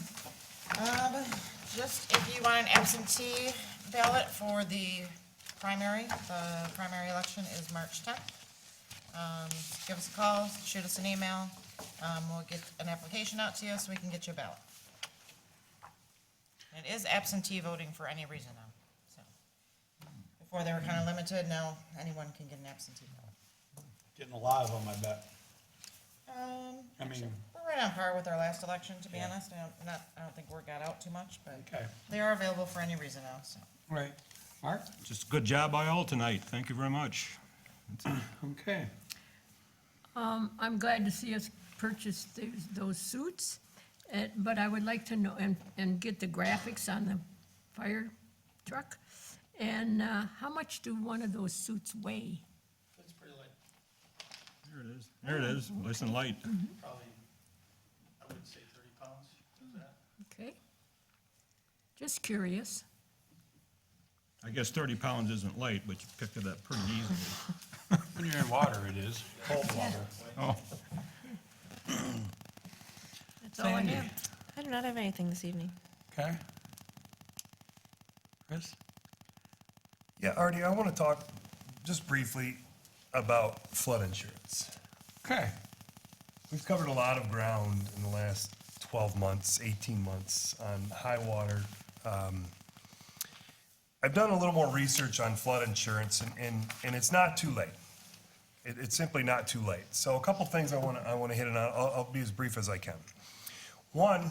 Just if you want an absentee ballot for the primary election is March 10th. Give us a call, shoot us an email. We'll get an application out to you so we can get you a ballot. It is absentee voting for any reason now, so. Before they were kind of limited, now anyone can get an absentee ballot. Getting a lot of them, I bet. I mean, We're right on par with our last election, to be honest. I don't think word got out too much, but okay. they are available for any reason now, so. Right. Mark? Just a good job by all tonight. Thank you very much. Okay. I'm glad to see us purchase those suits, but I would like to know, and get the graphics on the fire truck. And how much do one of those suits weigh? It's pretty light. There it is. There it is, nice and light. Probably, I would say 30 pounds. Is that? Okay. Just curious. I guess 30 pounds isn't light, but you picked it up pretty easily. When you're in water, it is. Cold water. Oh, That's all I Sandy. have. I do not have anything this evening. Okay. Chris? Yeah, Artie, I want to talk just briefly about flood insurance. Okay. We've covered a lot of ground in the last 12 months, 18 months on high water. I've done a little more research on flood insurance, and it's not too late. It's simply not too late. So a couple things I want to hit on. I'll be as brief as I can. One,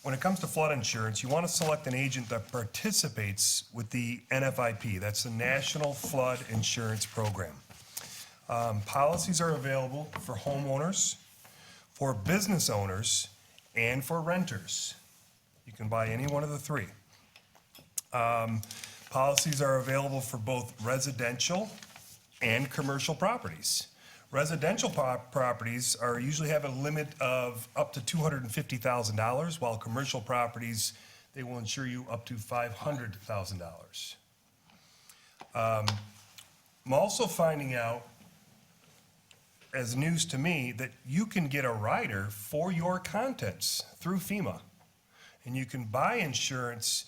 when it comes to flood insurance, you want to select an agent that participates with the NFIP. That's the National Flood Insurance Program. Policies are available for homeowners, for business owners, and for renters. You can buy any one of the three. Policies are available for both residential and commercial properties. Residential properties usually have a limit of up to $250,000, while commercial properties, they will insure you up to $500,000. I'm also finding out, as news to me, that you can get a rider for your contents through FEMA. And you can buy insurance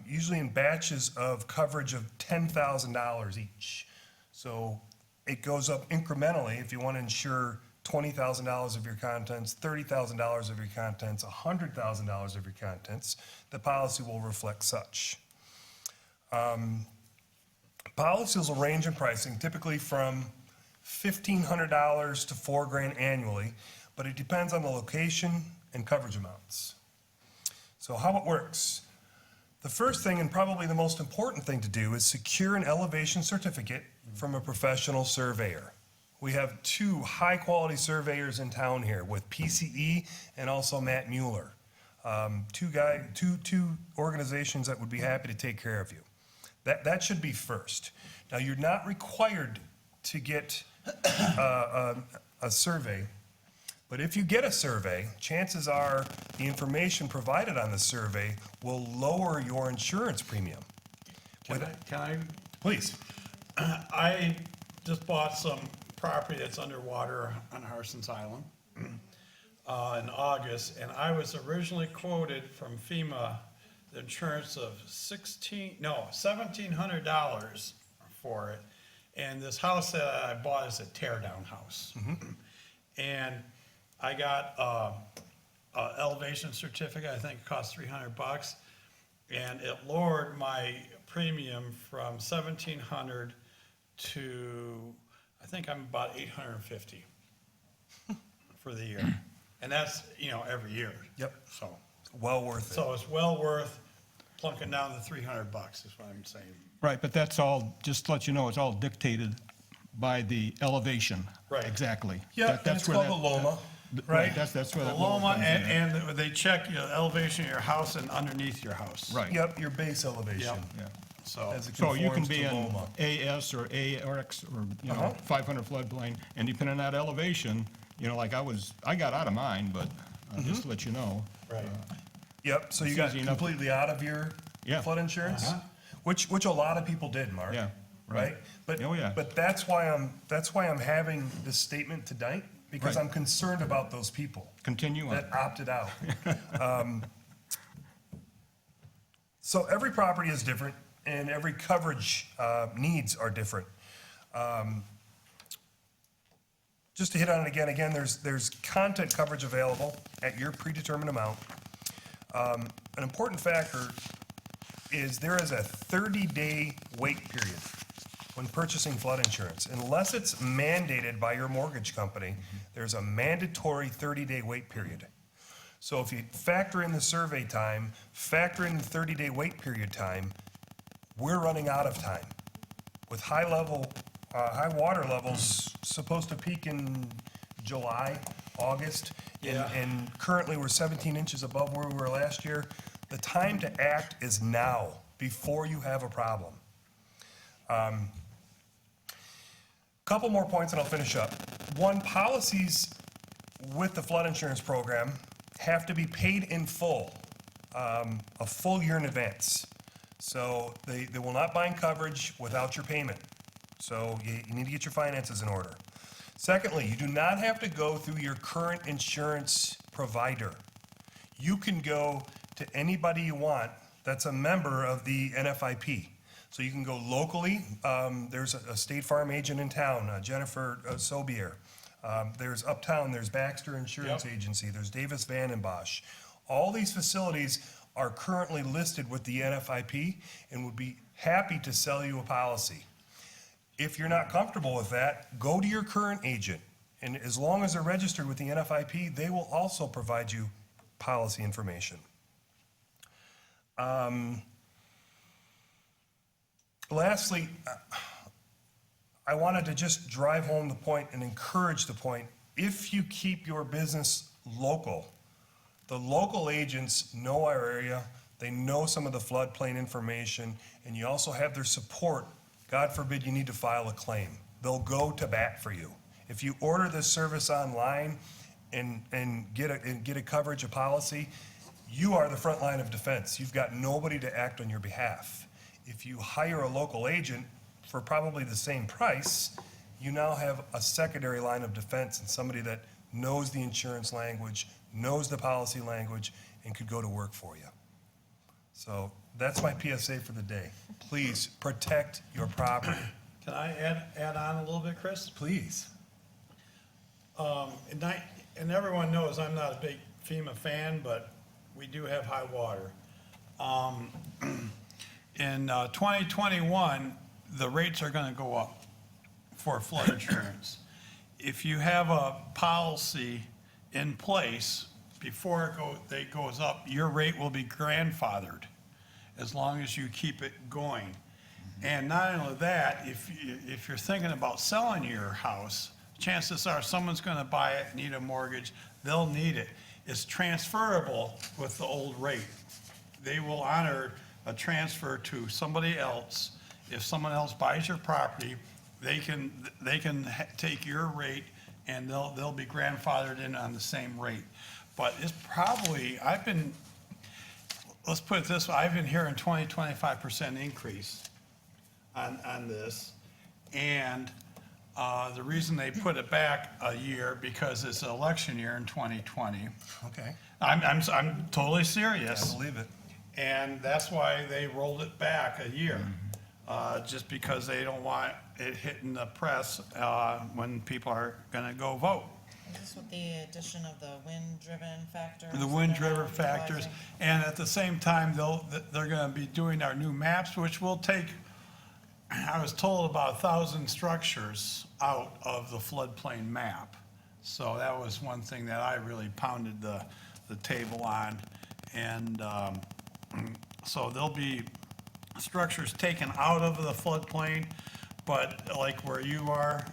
usually in batches of coverage of $10,000 each. So it goes up incrementally. If you want to insure $20,000 of your contents, $30,000 of your contents, $100,000 of your contents, the policy will reflect such. Policies will range in pricing typically from $1,500 to $4,000 annually, but it depends on the location and coverage amounts. So how it works. The first thing, and probably the most important thing to do, is secure an elevation certificate from a professional surveyor. We have 2 high-quality surveyors in town here with PCE and also Matt Mueller. Two organizations that would be happy to take care of you. That should be first. Now, you're not required to get a survey, but if you get a survey, chances are the information provided on the survey will lower your insurance premium. Can I, Please. I just bought some property that's underwater on Harsens Island in August, and I was originally quoted from FEMA the insurance of $1,700 for it. And this house that I bought is a tear-down house. And I got a elevation certificate, I think it cost $300, and it lowered my premium from 1,700 to, I think I'm about 850 for the year. And that's, every year. Yep. So, Well worth it. so it's well worth plunking down the $300 is what I'm saying. Right, but that's all, just to let you know, it's all dictated by the elevation. Right. Exactly. Yeah, That- that's called the LOMA, right? That's where The that. Loma, and they check your elevation of your house and underneath your house. Right. Yep, your base elevation. Yep. Yeah. So, As it So you can conforms be to in LOMA. AS or ARX or, Uh-huh. 500 floodplain, and depending on that elevation, like I got out of mine, but just to let you know. right. Yep, so you It's got easy enough. completely out of your Yeah. flood insurance? Uh-huh. Which a lot of people did, Mark. Yeah, Right? right. But, Oh, yeah. but that's why I'm having this statement tonight, because Right. I'm concerned about those people Continue on. that opted out. So every property is different, and every coverage needs are different. Just to hit on it again, there's content coverage available at your predetermined amount. An important factor is there is a 30-day wait period when purchasing flood insurance. Unless it's mandated by your mortgage company, there's a mandatory 30-day wait period. So if you factor in the survey time, factor in the 30-day wait period time, we're running out of time. With high water levels supposed to peak in July, August, and currently we're 17 inches above where we were last year. The time to act is now, before you have a problem. Couple more points and I'll finish up. One, policies with the flood insurance program have to be paid in full, a full year in advance. So they will not bind coverage without your payment. So you need to get your finances in order. Secondly, you do not have to go through your current insurance provider. You can go to anybody you want that's a member of the NFIP. So you can go locally. There's a State Farm agent in town, Jennifer Sobier. There's Uptown, there's Baxter Insurance Agency, there's Davis Van and Bosch. All these facilities are currently listed with the NFIP and would be happy to sell you a policy. If you're not comfortable with that, go to your current agent. And as long as they're registered with the NFIP, they will also provide you policy information. Lastly, I wanted to just drive home the point and encourage the point. If you keep your business local, the local agents know our area, they know some of the floodplain information, and you also have their support. God forbid you need to file a claim. They'll go to bat for you. If you order this service online and get a coverage, a policy, you are the front line of defense. You've got nobody to act on your behalf. If you hire a local agent for probably the same price, you now have a secondary line of defense and somebody that knows the insurance language, knows the policy language, and could go to work for you. So that's my PSA for the day. Please protect your property. Can I add on a little bit, Chris? Please. And everyone knows I'm not a big FEMA fan, but we do have high water. In 2021, the rates are gonna go up for flood insurance. If you have a policy in place before it goes up, your rate will be grandfathered as long as you keep it going. And not only that, if you're thinking about selling your house, chances are someone's gonna buy it, need a mortgage, they'll need it. It's transferable with the old rate. They will honor a transfer to somebody else. If someone else buys your property, they can take your rate and they'll be grandfathered in on the same rate. But it's probably, let's put it this way, I've been hearing 25% increase on this. And the reason they put it back a year, because it's an election year in 2020. Okay, I'm totally serious. I believe it. And that's why they rolled it back a year, just because they don't want it hitting the press when people are gonna go vote. Is this with the addition of the wind-driven factors? The wind-driven factors, and at the same time, they're gonna be doing our new maps, which will take, I was told, about 1,000 structures out of the floodplain map. So that was one thing that I really pounded the table on. And so there'll be structures taken out of the floodplain, but like where you are,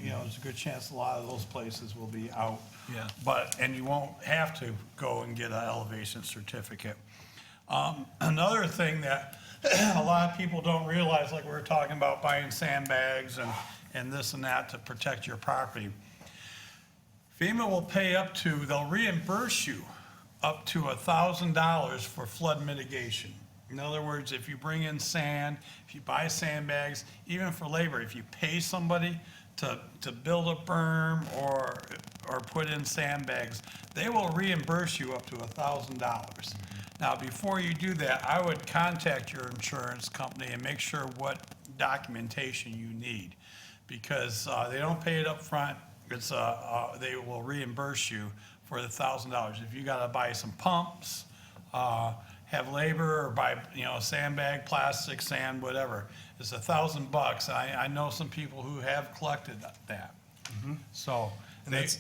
there's a good chance a lot of those places will be out. Yeah. And you won't have to go and get an elevation certificate. Another thing that a lot of people don't realize, like we were talking about buying sandbags and this and that to protect your property. FEMA will pay they'll reimburse you up to $1,000 for flood mitigation. In other words, if you bring in sand, if you buy sandbags, even for labor, if you pay somebody to build a berm or put in sandbags, they will reimburse you up to $1,000. Now, before you do that, I would contact your insurance company and make sure what documentation you need, because they don't pay it up front. They will reimburse you for the $1,000. If you gotta buy some pumps, have labor, or buy, sandbag, plastic, sand, whatever, it's $1,000. I know some people who have collected that. So, it's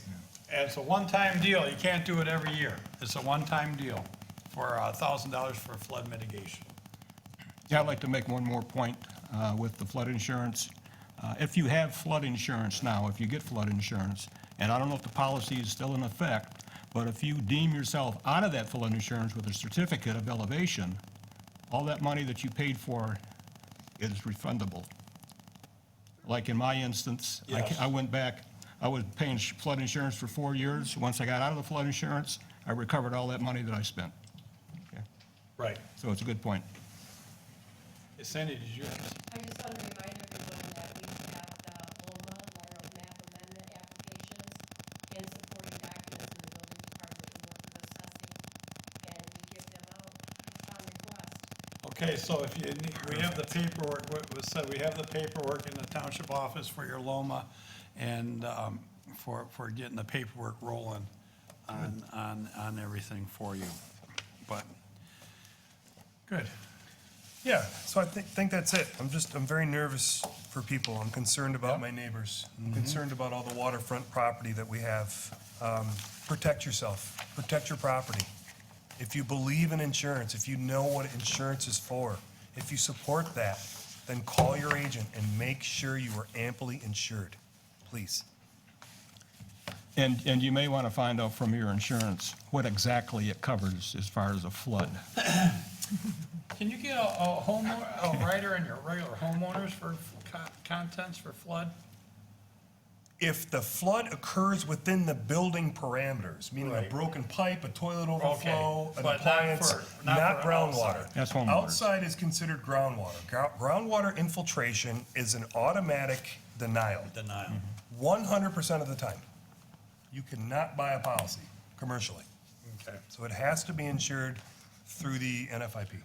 a one-time deal. You can't do it every year. It's a one-time deal for $1,000 for flood mitigation. Yeah, I'd like to make one more point with the flood insurance. If you have flood insurance now, if you get flood insurance, and I don't know if the policy is still in effect, but if you deem yourself out of that flood insurance with a certificate of elevation, all that money that you paid for is refundable. Like in my instance, Yes. I went back, I was paying flood insurance for 4 years. Once I got out of the flood insurance, I recovered all that money that I spent. Okay. Right. So it's a good point. Hey, Sandy, did you have? I just want to remind everyone that we have the LOMA, Lateral Map Amendment applications, and supporting documents in the building department to work with assessing, and we give them out on request. Okay, so if you need, we have the paperwork, what was said, we have the paperwork in the township office for your LOMA and for getting the paperwork rolling on everything for you. But, good. Yeah, so I think that's it. I'm very nervous for people. I'm concerned about my neighbors. I'm concerned about all the waterfront property that we have. Protect yourself, protect your property. If you believe in insurance, if you know what insurance is for, if you support that, then call your agent and make sure you are amply insured, please. And you may want to find out from your insurance what exactly it covers as far as a flood. Can you get a rider in your regular homeowners for contents for flood? If the flood occurs within the building parameters, meaning a Right. broken pipe, a toilet overflow, an but not appliance, not not for groundwater. outside. That's homeowners. Outside is considered groundwater. Groundwater infiltration is an automatic denial, Denial. 100% of the time. You cannot buy a policy commercially. Okay. So it has to be insured through the NFIP.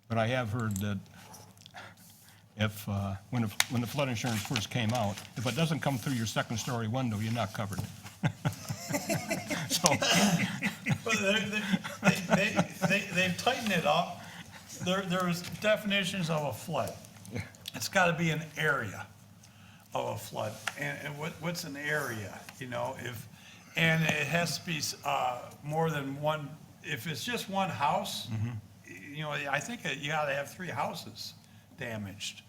But I have heard that if, when the flood insurance first came out, if it doesn't come through your second-story window, you're not covered. So, But they've tightened it up there's definitions of a flood. It's gotta be an area of a flood. And what's an area, you know, and it has to be, more than one, if it's just one house, you know, I think you gotta have 3 houses damaged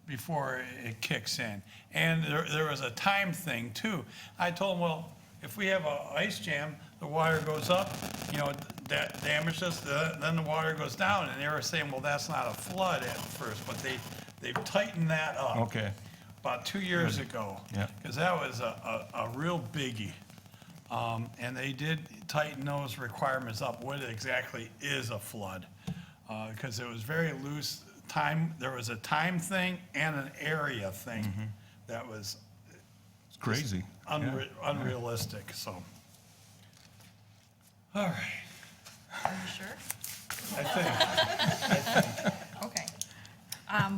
before it kicks in. And there was a time thing too. I told them, well, if we have a ice jam, the water goes up, you know, that damages, then the water goes down. And they were saying, well, that's not a flood at first, but they've tightened that up. Okay. About 2 years ago. Yeah. Because that was a real biggie. And they did tighten those requirements up, what exactly is a flood. Because it was very loose time, there was a time thing and an area thing that was It's crazy. unrealistic, so. All right, Are you sure? I think. Okay.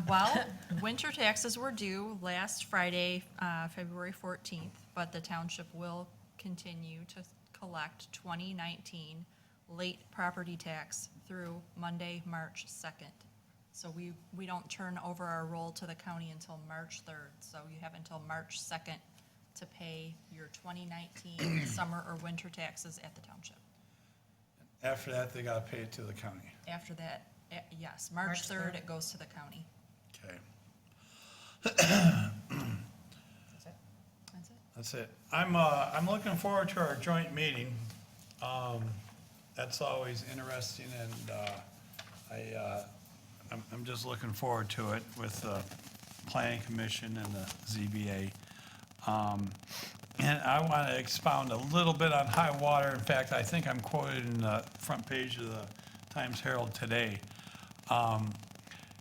Well, winter taxes were due last Friday, February 14th, but the township will continue to collect 2019 late property tax through Monday, March 2nd. So we don't turn over our roll to the county until March 3rd. So you have until March 2nd to pay your 2019 summer or winter taxes at the township. After that, they gotta pay it to the county. After that, yes, March 3rd, it goes to the county. Okay, That's it? that's it. I'm looking forward to our joint meeting. That's always interesting, and I'm just looking forward to it with the Planning Commission and the ZBA. And I want to expound a little bit on high water. In fact, I think I'm quoted in the front page of the Times Herald today.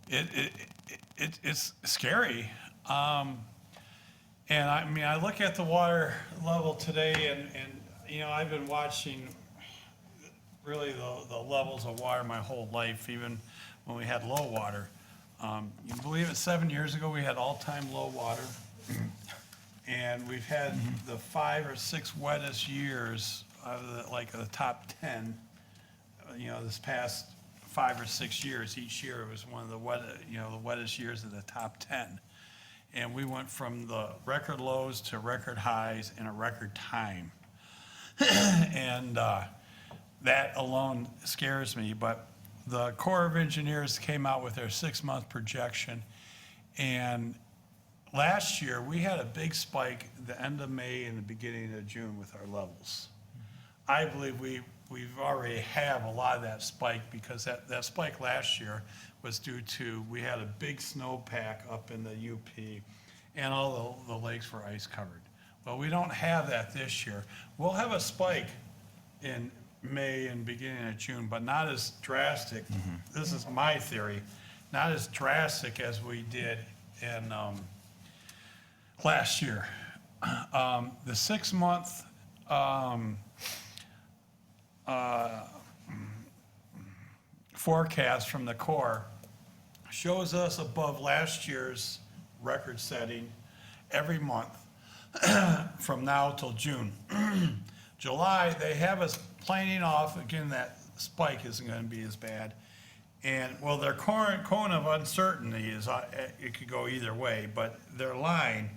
It's scary. And I mean, I look at the water level today, and you know, I've been watching really the levels of water my whole life, even when we had low water. You believe it, 7 years ago, we had all-time low water. And we've had the 5 or 6 wettest years out of the top 10, you know, this past 5 or 6 years. Each year it was one of the wettest years of the top 10. And we went from the record lows to record highs in a record time. And that alone scares me, but the Corps of Engineers came out with their 6-month projection, and last year, we had a big spike at the end of May and the beginning of June with our levels. I believe we've already have a lot of that spike, because that spike last year was due to, we had a big snowpack up in the UP, and all the lakes were ice covered. Well, we don't have that this year. We'll have a spike in May and beginning of June, but not as drastic. This is my theory, not as drastic as we did in last year. The 6-month forecast from the Corps shows us above last year's record setting every month from now till June. July, they have us planing off. Again, that spike isn't going to be as bad. And, well, their current cone of uncertainty is, it could go either way, but their line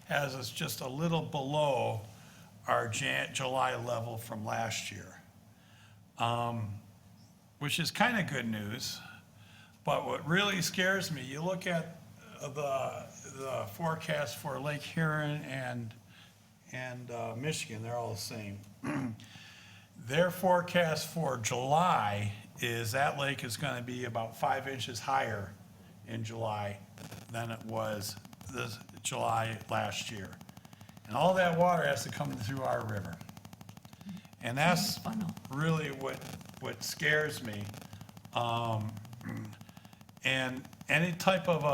has us just a little below our July level from last year, which is kind of good news. But what really scares me, you look at the forecast for Lake Huron and Michigan, they're all the same. Their forecast for July is that lake is going to be about 5 inches higher in July than it was this July last year. And all that water has to come through our river. And that's really what scares me. And any type of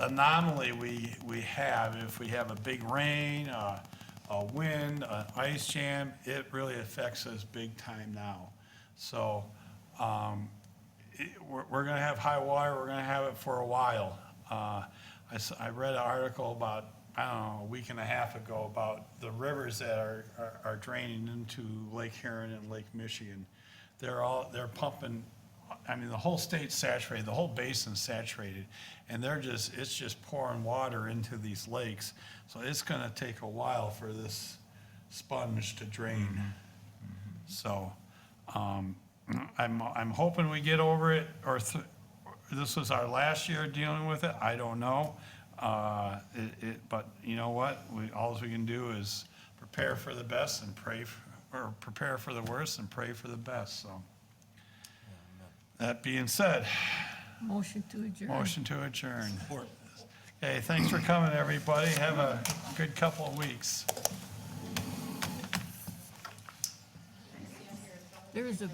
anomaly we have, if we have a big rain, a wind, an ice jam, it really affects us big time now. So we're going to have high water. We're going to have it for a while. I read an article about, I don't know, a week and a half ago about the rivers that are draining into Lake Huron and Lake Michigan. They're pumping I mean, the whole state's saturated, the whole basin's saturated, and it's just pouring water into these lakes. So it's gonna take a while for this sponge to drain. So, I'm hoping we get over it, or this was our last year dealing with it, I don't know. But you know what, all we can do is prepare for the best and or prepare for the worst and pray for the best, so. That being said, Motion to adjourn. motion to adjourn. Okay, thanks for coming, everybody. Have a good couple of weeks. There is a